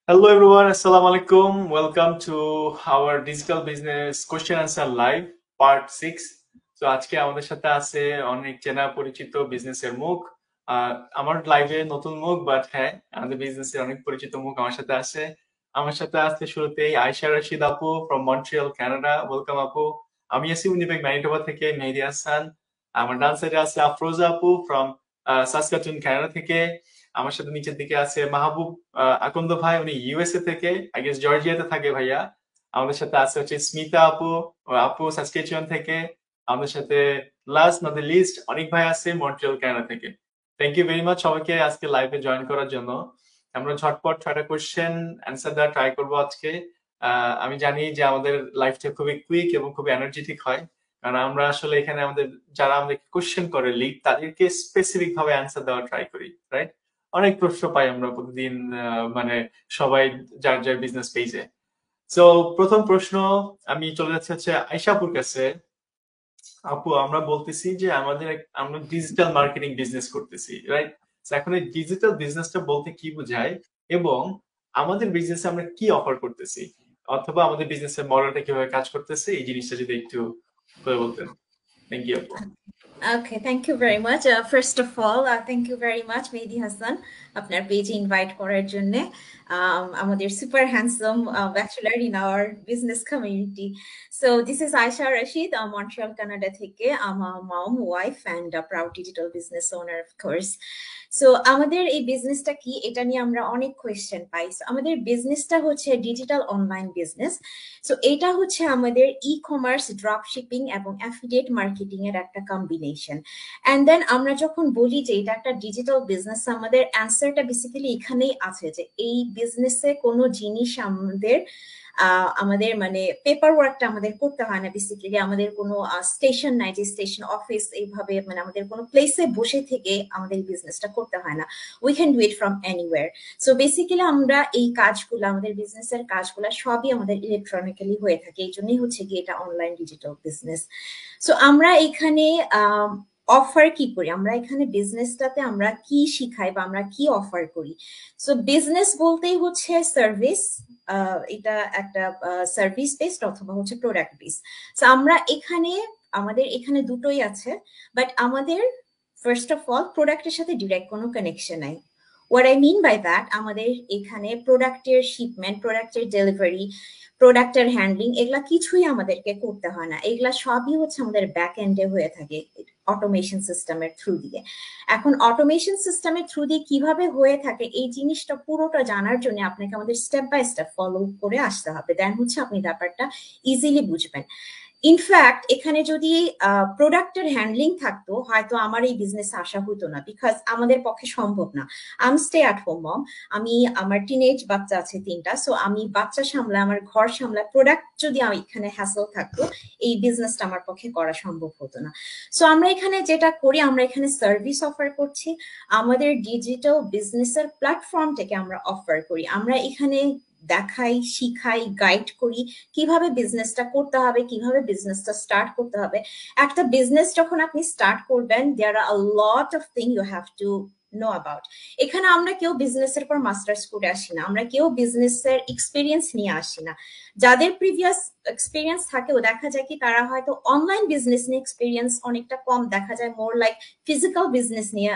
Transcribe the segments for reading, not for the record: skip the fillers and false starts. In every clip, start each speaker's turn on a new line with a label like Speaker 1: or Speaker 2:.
Speaker 1: Hello everyone, Assalamu alaikum. Welcome to our digital business question answer live part 6. So আজকে আমাদের সাথে আছে অনেক চেনা পরিচিত বিজনেসের মুখ। আমার লাইভে নতুন মুখ বাট হ্যাঁ আমাদের বিজনেসের অনেক পরিচিত মুখ আমার সাথে আছে শুরুতেই আয়শা রশিদ আপু ফ্রম মন্ট্রিয়াল কানাডা। ওয়েলকাম আপু। আমি আছি উইনিপেগ ম্যানিটোবা থেকে মেহেদী হাসান। আমার ডান সাইডে আছে আফরোজা আপু ফ্রম সাসকাচুন কানাডা থেকে। আমার সাথে নিচের দিকে আছে মাহবুব আকন্দ ভাই, উনি ইউএসএ থেকে, আই গেস জর্জিয়াতে থাকে ভাইয়া। আমাদের সাথে আছে হচ্ছে স্মিতা আপু, আপু সাসকেচুয়ান থেকে। আমাদের সাথে লাস্ট নট দ্য লিস্ট অনেক ভাই আছে মন্ট্রিয়াল কানাডা থেকে। থ্যাংক ইউ ভেরি মাচ সবাইকে আজকে লাইভে জয়েন করার জন্য। আমরা ঝটপট 6টা কোশ্চেন অ্যান্সার দেওয়ার ট্রাই করবো আজকে। আমি জানি যে আমাদের লাইফটা খুবই কুইক এবং খুবই এনার্জেটিক হয়, কারণ আমরা আসলে এখানে যারা আমাদের কোশ্চেন করে লিড তাদেরকে স্পেসিফিক ভাবে অ্যান্সার দেওয়ার ট্রাই করি, রাইট? অনেক প্রশ্ন পাই আমরা প্রতিদিন, মানে সবাই যার যার বিজনেস পেজে। সো প্রথম প্রশ্ন আমি চলে যাচ্ছে হচ্ছে আয়শাপুর কাছে। আপু, আমরা বলতেছি যে আমরা ডিজিটাল মার্কেটিং বিজনেস করতেছি, রাইট? এখন এই ডিজিটাল বিজনেসটা বলতে কি বোঝায়, এবং আমাদের বিজনেসে আমরা কি অফার করতেছি, অথবা আমাদের বিজনেসের মডেলটা কিভাবে কাজ করতেছে, এই জিনিসটা যদি একটু করে বলতেন। থ্যাংক ইউ আপু।
Speaker 2: Okay, thank you very much. First of all, thank you very much, Mehdi Hassan, আপনার পেজে ইনভাইট করার জন্য। আমাদের super handsome bachelor in our business community. So this is Aisha Rashid, Montreal, Canada থেকে। I'm a mom, wife, and a proud digital business owner, of course. So আমাদের এই বিজনেসটা কি, এটা নিয়ে আমরা অনেক কোয়েশ্চেন পাই। So, আমাদের বিজনেসটা হচ্ছে ডিজিটাল অনলাইন বিজনেস। সো এটা হচ্ছে আমাদের ই কমার্স, ড্রপ শিপিং এবং অ্যাফিলিয়েট মার্কেটিং এর একটা কম্বিনেশন। অ্যান্ড দেন আমরা যখন বলি যে এটা একটা ডিজিটাল বিজনেস, আমাদের অ্যান্সারটা বেসিক্যালি এখানেই আছে যে এই বিজনেসে কোনো জিনিস আমাদের মানে পেপার ওয়ার্কটা আমাদের করতে হয় না। বেসিক্যালি আমাদের কোনো স্টেশন নাই যে স্টেশন অফিস এইভাবে, মানে আমাদের কোনো প্লেসে বসে থেকে আমাদের বিজনেসটা করতে হয় না। We can do it from anywhere. So basically আমরা এই কাজগুলো, আমাদের বিজনেসের কাজগুলো সবই আমাদের ইলেকট্রনিক্যালি হয়ে থাকে। এই জন্যই হচ্ছে কি এটা অনলাইন ডিজিটাল বিজনেস। সো আমরা এখানে অফার কি করি, আমরা এখানে বিজনেসটাতে আমরা কি শিখাই বা আমরা কি অফার করি। সো বিজনেস বলতেই হচ্ছে সার্ভিস, এটা একটা সার্ভিস বেসড অথবা হচ্ছে প্রোডাক্ট বেসড। সো আমাদের এখানে দুটোই আছে, বাট আমাদের ফার্স্ট অফ অল প্রোডাক্টের সাথে ডিরেক্ট কোনো কানেকশন নাই। What I mean by that, আমাদের এখানে প্রোডাক্টের শিপমেন্ট, প্রোডাক্টের ডেলিভারি, প্রোডাক্টের হ্যান্ডলিং এগুলা কিছুই আমাদেরকে করতে হয় না। এগুলা সবই হচ্ছে আমাদের ব্যাক এন্ডে হয়ে থাকে অটোমেশন সিস্টেমের থ্রু দিয়ে। এখন অটোমেশন সিস্টেমের থ্রু দিয়ে কিভাবে হয়ে থাকে এই জিনিসটা পুরোটা জানার জন্য আপনাকে আমাদের স্টেপ বাই স্টেপ ফলো করে আসতে হবে, দেন হচ্ছে আপনি ব্যাপারটা ইজিলি বুঝবেন। ইনফ্যাক্ট এখানে যদি প্রোডাক্টের হ্যান্ডলিং থাকতো, হয়তো আমার এই বিজনেস আসা হতো না, বিকজ আমাদের পক্ষে সম্ভব না। আমি স্টে অ্যাট হোম মম, আমার টিনেজ বাচ্চা আছে 3টা। সো আমি বাচ্চা সামলা, আমার ঘর সামলা, প্রোডাক্ট যদি আমি এখানে হ্যাসল থাকতো, এই বিজনেসটা আমার পক্ষে করা সম্ভব হতো না। সো আমরা এখানে যেটা করি, আমরা এখানে সার্ভিস অফার করছি। আমাদের ডিজিটাল বিজনেসের প্ল্যাটফর্ম থেকে আমরা অফার করি। আমরা এখানে দেখাই, শিখাই, গাইড করি কিভাবে বিজনেসটা করতে হবে, কিভাবে বিজনেসটা স্টার্ট করতে হবে। একটা বিজনেস যখন আপনি স্টার্ট করবেন, there are a lot of thing you have to know about. এখানে আমরা কেউ বিজনেসের পর মাস্টার্স করে আসি না, আমরা কেউ বিজনেসের এক্সপিরিয়েন্স নিয়ে আসি না। যাদের প্রিভিয়াস এক্সপিরিয়েন্স থাকেও দেখা যায় কি তারা হয়তো অনলাইন বিজনেস নিয়ে এক্সপিরিয়েন্স অনেকটা কম, দেখা যায় মোর লাইক ফিজিক্যাল বিজনেস নিয়ে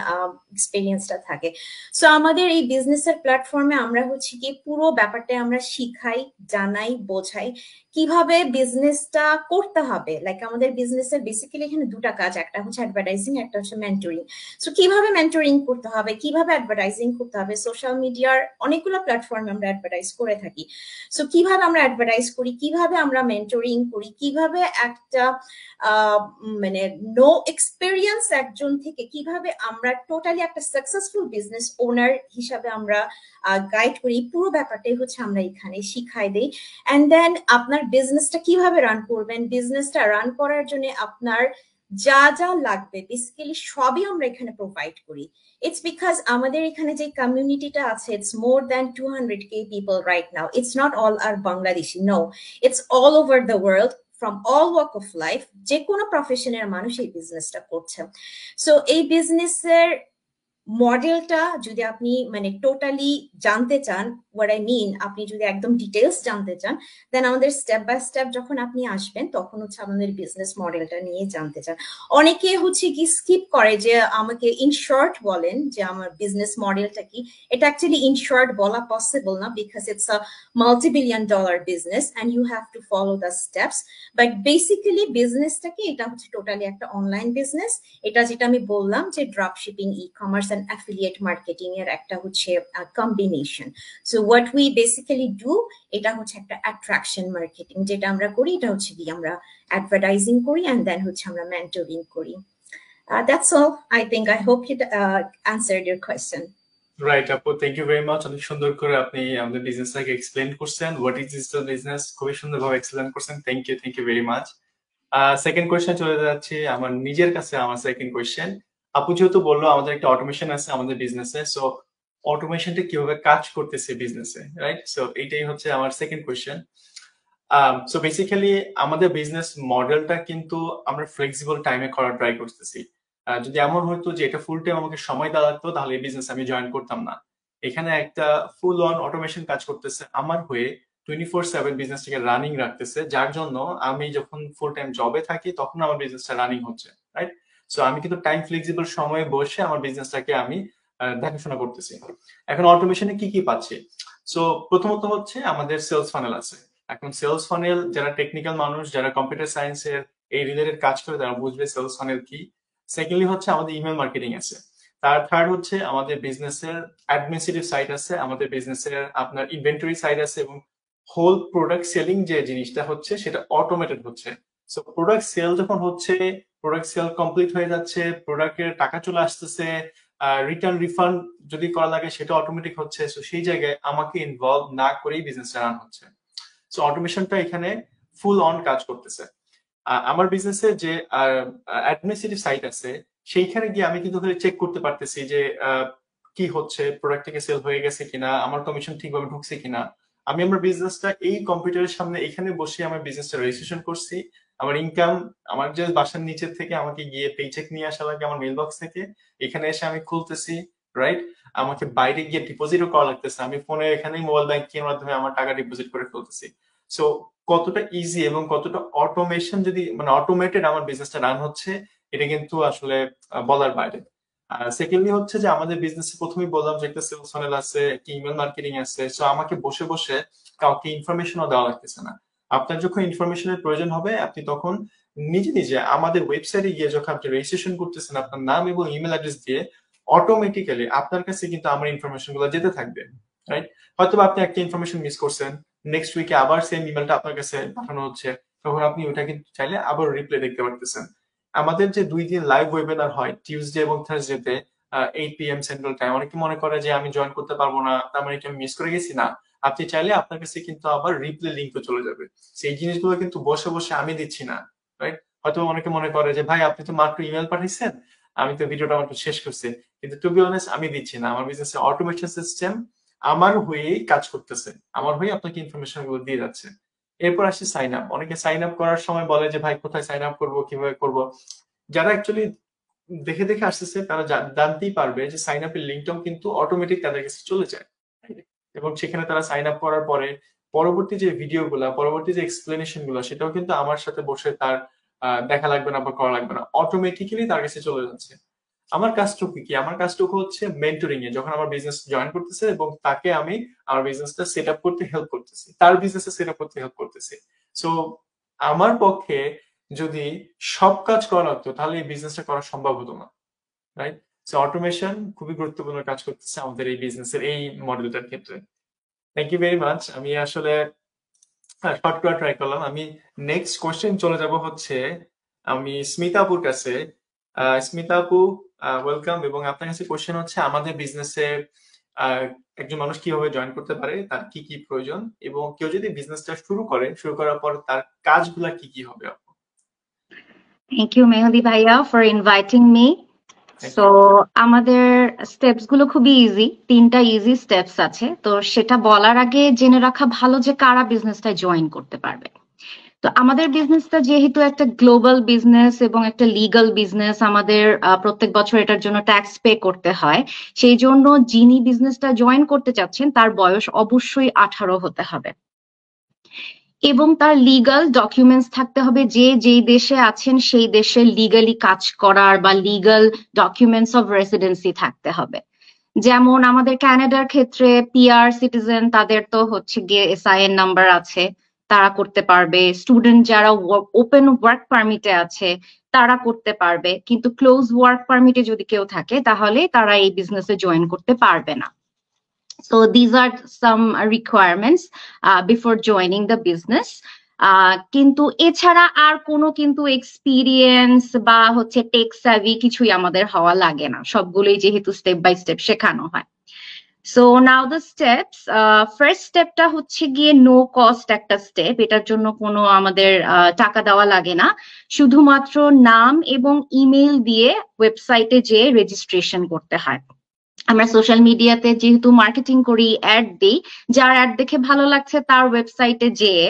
Speaker 2: এক্সপিরিয়েন্সটা থাকে। সো আমাদের এই বিজনেসের প্ল্যাটফর্মে আমরা হচ্ছে কি পুরো ব্যাপারটা আমরা শিখাই, জানাই, বোঝাই কিভাবে বিজনেসটা করতে হবে। লাইক আমাদের বিজনেসের বেসিক্যালি এখানে দুটা কাজ, একটা হচ্ছে অ্যাডভার্টাইজিং, একটা হচ্ছে মেন্টরিং। সো কিভাবে মেন্টরিং করতে হবে, কিভাবে অ্যাডভার্টাইজিং করতে হবে, সোশ্যাল মিডিয়ার অনেকগুলো প্ল্যাটফর্মে আমরা অ্যাডভার্টাইজ করে থাকি। সো কিভাবে আমরা অ্যাডভার্টাইজ করি, কিভাবে আমরা মেন্টরিং করি, কিভাবে একটা মানে নো এক্সপেরিয়েন্স একজন থেকে কিভাবে আমরা টোটালি একটা সাকসেসফুল বিজনেস ওনার হিসাবে আমরা গাইড করি, পুরো ব্যাপারটাই হচ্ছে আমরা এখানে শিখাই দেই। অ্যান্ড দেন আপনার বিজনেসটা কিভাবে রান করবেন, বিজনেসটা রান করার জন্য আপনার যা যা লাগবে বেসিক্যালি সবই আমরা এখানে প্রোভাইড করি। ইটস বিকজ আমাদের এখানে যে কমিউনিটিটা আছে, it's more than 200K people right now. It's not all are Bangladeshi, no, it's all over the world, from all work of life, যে কোনো প্রফেশনের মানুষ এই বিজনেসটা করছে। সো এই বিজনেসের মডেলটা যদি আপনি মানে টোটালি জানতে চান, হোয়াট আই মিন, আপনি যদি একদম ডিটেলস জানতে চান, দেন আমাদের স্টেপ বাই স্টেপ যখন আপনি আসবেন তখন হচ্ছে আমাদের বিজনেস মডেলটা নিয়ে জানতে চান। অনেকে হচ্ছে কি স্কিপ করে যে আমাকে ইন শর্ট বলেন যে আমার বিজনেস মডেলটা কি। এটা অ্যাকচুয়ালি ইন শর্ট বলা পসিবল না, because it's a multibillion dollar business and you have to follow the steps. But basically বিজনেসটা কি, এটা হচ্ছে টোটালি একটা অনলাইন বিজনেস। এটা যেটা আমি বললাম যে drop shipping, e commerce and affiliate marketing এর একটা হচ্ছে combination. So what we basically do, এটা হচ্ছে একটা অ্যাট্রাকশন মার্কেটিং। যেটা আমরা করি এটা হচ্ছে কি আমরা অ্যাডভার্টাইজিং করি অ্যান্ড দেন হচ্ছে আমরা মেন্টরিং করি। That's all. I think I hope it answered your question.
Speaker 1: Right আপু, থ্যাংক ইউ ভেরি মাচ। অনেক সুন্দর করে আপনি আমাদের বিজনেসটাকে এক্সপ্লেন করছেন, হোয়াট ইজ ডিজিটাল বিজনেস, খুবই সুন্দরভাবে এক্সপ্লেন করছেন। Thank you very much. Second question চলে যাচ্ছে আমার নিজের কাছে। আমার সেকেন্ড কোয়েশ্চেন, আপু যেহেতু বললো আমাদের একটা অটোমেশন আছে আমাদের বিজনেসে, সো অটোমেশনটা কিভাবে কাজ করতেছে বিজনেসে, রাইট? সো এইটাই হচ্ছে আমার সেকেন্ড কোয়েশ্চেন। সো বেসিক্যালি আমাদের বিজনেস মডেলটা কিন্তু আমরা ফ্লেক্সিবল টাইমে করার ট্রাই করতেছি। যদি এমন হতো যে এটা ফুল টাইম আমাকে সময় দেওয়া লাগতো, তাহলে এই বিজনেস আমি জয়েন করতাম না। এখানে একটা ফুল অন অটোমেশন কাজ করতেছে আমার হয়ে, 24/7 বিজনেসটাকে রানিং রাখতেছে, যার জন্য আমি যখন ফুল টাইম জবে থাকি তখন আমার বিজনেসটা রানিং হচ্ছে, রাইট? সো আমি কিন্তু টাইম ফ্লেক্সিবল সময়ে বসে আমার বিজনেসটাকে আমি দেখাশোনা করতেছি। এখন অটোমেশনে কি কি পাচ্ছি? সো প্রথমত হচ্ছে আমাদের সেলস ফানেল আছে। এখন সেলস ফানেল, যারা টেকনিক্যাল মানুষ, যারা কম্পিউটার সায়েন্সের এই রিলেটেড কাজ করে, তারা বুঝবে সেলস ফানেল কি। সেকেন্ডলি হচ্ছে আমাদের ইমেল মার্কেটিং আছে। তার থার্ড হচ্ছে আমাদের বিজনেসের অ্যাডমিনিস্ট্রেটিভ সাইট আছে, আমাদের বিজনেসের আপনার ইনভেন্টরি সাইট আছে, এবং হোল প্রোডাক্ট সেলিং যে জিনিসটা হচ্ছে সেটা অটোমেটেড হচ্ছে। সো প্রোডাক্ট সেল যখন হচ্ছে, প্রোডাক্ট সেল কমপ্লিট হয়ে যাচ্ছে, প্রোডাক্টের টাকা চলে আসতেছে, রিটার্ন রিফান্ড যদি করা লাগে সেটা অটোমেটিক হচ্ছে। সো সেই জায়গায় আমাকে ইনভলভ না করেই বিজনেসটা রান হচ্ছে। সো অটোমেশনটা এখানে ফুল অন কাজ করতেছে। আমার বিজনেসে যে অ্যাডমিনিস্ট্রেটিভ সাইট আছে, সেইখানে গিয়ে আমি কিন্তু চেক করতে পারতেছি যে কি হচ্ছে, প্রোডাক্ট থেকে সেল হয়ে গেছে কিনা, আমার কমিশন ঠিকভাবে ঢুকছে কিনা। আমি আমার বিজনেসটা এই কম্পিউটারের সামনে এখানে বসে আমার বিজনেসটা রেজিস্ট্রেশন করছি। আমার ইনকাম আমার যে বাসার নিচের থেকে আমাকে গিয়ে পেচেক নিয়ে আসা লাগে আমার মেল বক্স থেকে, এখানে এসে আমি খুলতেছি, রাইট? আমাকে বাইরে গিয়ে ডিপোজিটও করা লাগতেছে, আমি ফোনে এখানেই মোবাইল ব্যাংকিং এর মাধ্যমে আমার টাকা ডিপোজিট করে ফেলতেছি। সো কতটা ইজি এবং কতটা অটোমেশন, যদি মানে অটোমেটেড আমার বিজনেসটা রান হচ্ছে, এটা কিন্তু আসলে বলার বাইরে। সেকেন্ডলি হচ্ছে যে আমাদের বিজনেসে প্রথমেই বললাম যে একটা সেলস ফানেল আছে, একটা ইমেল মার্কেটিং আছে। সো আমাকে বসে বসে কাউকে ইনফরমেশনও দেওয়া লাগতেছে না। আপনার যখন ইনফরমেশনের প্রয়োজন হবে, আপনি তখন নিজে নিজে আমাদের ওয়েবসাইটে গিয়ে যখন আপনি রেজিস্ট্রেশন করতেছেন আপনার নাম এবং ইমেল অ্যাড্রেস দিয়ে, অটোমেটিক্যালি আপনার কাছে কিন্তু আমার ইনফরমেশন গুলো যেতে থাকবে, রাইট? হয়তো আপনি একটা ইনফরমেশন মিস করছেন, নেক্সট উইকে আবার সেম ইমেলটা আপনার কাছে পাঠানো হচ্ছে, তখন আপনি ওটা কিন্তু চাইলে আবার রিপ্লে দেখতে পারতেছেন। আমাদের যে 2 দিন লাইভ ওয়েবিনার হয় টিউসডে এবং থার্সডেতে 8 PM সেন্ট্রাল টাইম, অনেকে মনে করে যে আমি জয়েন করতে পারবো না, তার মানে কি আমি মিস করে গেছি? না, আপনি চাইলে আপনার কাছে কিন্তু আবার রিপ্লে লিঙ্কও চলে যাবে। সেই জিনিসগুলো কিন্তু বসে বসে আমি দিচ্ছি না, রাইট? হয়তো অনেকে মনে করে যে ভাই আপনি তো মাত্র ইমেল পাঠাইছেন, আমি তো ভিডিওটা মাত্র শেষ করছি, কিন্তু টু বি অনেস্ট আমি দিচ্ছি না। আমার বিজনেসে অটোমেশন সিস্টেম আমার হয়েই কাজ করতেছে, আমার হয়ে আপনাকে ইনফরমেশন গুলো দিয়ে যাচ্ছে। এরপর আসি সাইন আপ। অনেকে সাইন আপ করার সময় বলে যে ভাই কোথায় সাইন আপ করবো, কিভাবে করব। যারা অ্যাকচুয়ালি দেখে দেখে আসতেছে তারা জানতেই পারবে যে সাইন আপের লিঙ্কটাও কিন্তু অটোমেটিক তাদের কাছে চলে যায়, এবং সেখানে তারা সাইন আপ করার পরে পরবর্তী যে ভিডিও গুলা, পরবর্তী যে এক্সপ্লেনেশন গুলা, সেটাও কিন্তু আমার সাথে বসে তার দেখা লাগবে না বা করা লাগবে না, অটোমেটিক্যালি তার কাছে চলে যাচ্ছে। আমার কাজটুকু কি? আমার কাজটুকু হচ্ছে মেন্টরিং এ, যখন আমার বিজনেস জয়েন করতেছে এবং তাকে আমি আমার বিজনেসটা সেট আপ করতে হেল্প করতেছি, তার বিজনেসে সেট আপ করতে হেল্প করতেছি। সো আমার পক্ষে যদি সব কাজ করা লাগতো তাহলে এই বিজনেসটা করা সম্ভব হতো না, রাইট? সো অটোমেশন খুবই গুরুত্বপূর্ণ কাজ করতেছে আমাদের এই বিজনেসের এই মডেলটার ক্ষেত্রে। Thank you very much. আমি আসলে শর্ট করে ট্রাই করলাম। আমি নেক্সট কোশ্চেন চলে যাব হচ্ছে আমি স্মিতা আপুর কাছে। স্মিতা আপু, ওয়েলকাম। এবং আপনার কাছে কোশ্চেন হচ্ছে আমাদের বিজনেসে একজন মানুষ কিভাবে জয়েন করতে পারে, তার কি কি প্রয়োজন, এবং কেউ যদি বিজনেসটা শুরু করার পর তার কাজগুলা কি কি হবে আপু?
Speaker 3: Thank you, Mehdi Bhaiya, for inviting me.
Speaker 1: Thank
Speaker 3: So,
Speaker 1: you.
Speaker 3: আমাদের স্টেপস গুলো খুবই ইজি, 3টা ইজি স্টেপস আছে। তো সেটা বলার আগে জেনে রাখা ভালো যে কারা বিজনেসটা জয়েন করতে পারবে। তো আমাদের বিজনেসটা যেহেতু একটা গ্লোবাল বিজনেস এবং একটা লিগ্যাল বিজনেস, আমাদের প্রত্যেক বছর এটার জন্য ট্যাক্স পে করতে হয়। সেই জন্য যিনি বিজনেসটা জয়েন করতে চাচ্ছেন তার বয়স অবশ্যই 18 হতে হবে এবং তার লিগ্যাল ডকুমেন্টস থাকতে হবে, যে যেই দেশে আছেন সেই দেশে লিগালি কাজ করার বা লিগ্যাল ডকুমেন্টস অফ রেসিডেন্সি থাকতে হবে। যেমন আমাদের কানাডার ক্ষেত্রে পিআর সিটিজেন, তাদের তো হচ্ছে গিয়ে এসআইএন নাম্বার আছে, তারা করতে পারবে। স্টুডেন্ট যারা ওপেন ওয়ার্ক পারমিটে আছে তারা করতে পারবে, কিন্তু ক্লোজ ওয়ার্ক পারমিটে যদি কেউ থাকে তাহলে তারা এই বিজনেসে জয়েন করতে পারবে না। So these are some requirements before joining the business. কিন্তু এছাড়া আর কোনো কিন্তু এক্সপিরিয়েন্স বা হচ্ছে টেক স্যাভি কিছুই আমাদের হওয়া লাগে না, সবগুলোই যেহেতু স্টেপ বাই স্টেপ শেখানো হয়। So now the steps. First স্টেপটা হচ্ছে গিয়ে নো কস্ট একটা স্টেপ, এটার জন্য কোনো আমাদের টাকা দেওয়া লাগে না, শুধুমাত্র নাম এবং ইমেল দিয়ে ওয়েবসাইটে যেয়ে রেজিস্ট্রেশন করতে হয়। আমরা সোশ্যাল মিডিয়াতে যেহেতু মার্কেটিং করি, অ্যাড দিই, যার অ্যাড দেখে ভালো লাগছে তার ওয়েবসাইটে যেয়ে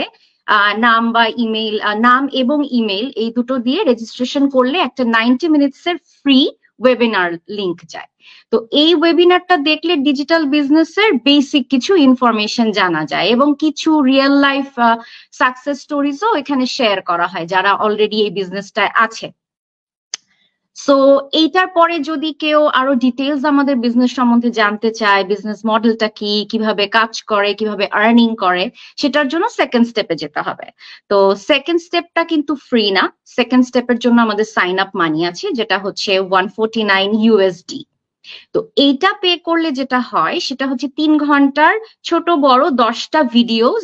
Speaker 3: নাম বা ইমেল, নাম এবং ইমেল এই দুটো দিয়ে রেজিস্ট্রেশন করলে একটা 90 মিনিটসের ফ্রি ওয়েবিনার লিংক যায়। তো এই ওয়েবিনারটা দেখলে ডিজিটাল বিজনেসের বেসিক কিছু ইনফরমেশন জানা যায় এবং কিছু রিয়েল লাইফ সাকসেস স্টোরিজও এখানে শেয়ার করা হয় যারা অলরেডি এই বিজনেসটায় আছে। সো এইটার পরে যদি কেউ আরো ডিটেলস আমাদের বিজনেস সম্বন্ধে জানতে চায়, বিজনেস মডেলটা কি, কিভাবে কাজ করে, কিভাবে আর্নিং করে, সেটার জন্য সেকেন্ড স্টেপে যেতে হবে। তো সেকেন্ড স্টেপটা কিন্তু ফ্রি না, সেকেন্ড স্টেপের জন্য আমাদের সাইন আপ মানি আছে, যেটা হচ্ছে 149 USD। তো এইটা পে করলে যেটা হয় সেটা হচ্ছে 3 ঘন্টার ছোট বড় 10টা ভিডিওস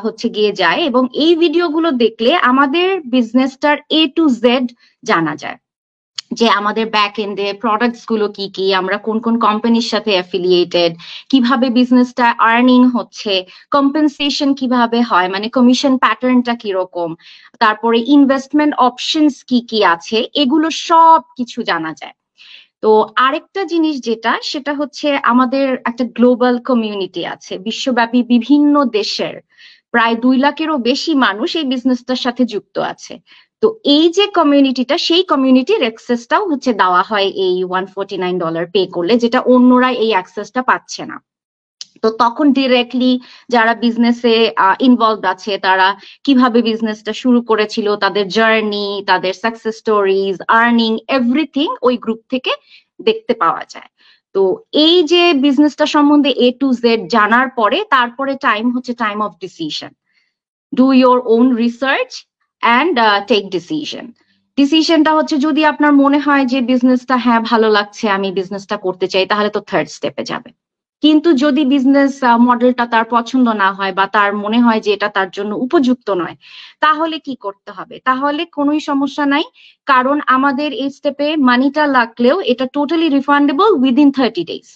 Speaker 3: হচ্ছে গিয়ে যায় এবং এই ভিডিওগুলো দেখলে আমাদের বিজনেসটার A to Z জানা যায়, যে আমাদের ব্যাক এন্ডে প্রোডাক্টস গুলো কি কি, আমরা কোন কোন কোম্পানির সাথে অ্যাফিলিয়েটেড, কিভাবে বিজনেসটা আর্নিং হচ্ছে, কম্পেনসেশন কিভাবে হয়, মানে কমিশন প্যাটার্নটা কিরকম, তারপরে ইনভেস্টমেন্ট অপশনস কি কি আছে, এগুলো সব কিছু জানা যায়। তো আরেকটা জিনিস যেটা, সেটা হচ্ছে আমাদের একটা গ্লোবাল কমিউনিটি আছে, বিশ্বব্যাপী বিভিন্ন দেশের প্রায় 2 লাখেরও বেশি মানুষ এই বিজনেসটার সাথে যুক্ত আছে। তো এই যে কমিউনিটিটা, সেই কমিউনিটির অ্যাক্সেসটাও হচ্ছে দেওয়া হয় এই $149 পে করলে, যেটা অন্যরা এই অ্যাক্সেসটা পাচ্ছে না। তো তখন ডিরেক্টলি যারা বিজনেসে ইনভলভ আছে, তারা কিভাবে বিজনেসটা শুরু করেছিল, তাদের জার্নি, তাদের সাকসেস স্টোরিজ, আর্নিং, এভরিথিং ওই গ্রুপ থেকে দেখতে পাওয়া যায়। তো এই যে বিজনেসটা সম্বন্ধে A to Z জানার পরে তারপরে টাইম হচ্ছে time of decision. Do your own research and take decision. ডিসিশনটা হচ্ছে যদি আপনার মনে হয় যে বিজনেসটা হ্যাঁ ভালো লাগছে, আমি বিজনেসটা করতে চাই, তাহলে তো থার্ড স্টেপে যাবে। কিন্তু যদি বিজনেস মডেলটা তার পছন্দ না হয় বা তার মনে হয় যে এটা তার জন্য উপযুক্ত নয়, তাহলে কি করতে হবে? তাহলে কোনোই সমস্যা নাই, কারণ আমাদের এই স্টেপে মানিটা লাগলেও এটা টোটালি রিফান্ডেবল উইদিন 30 days।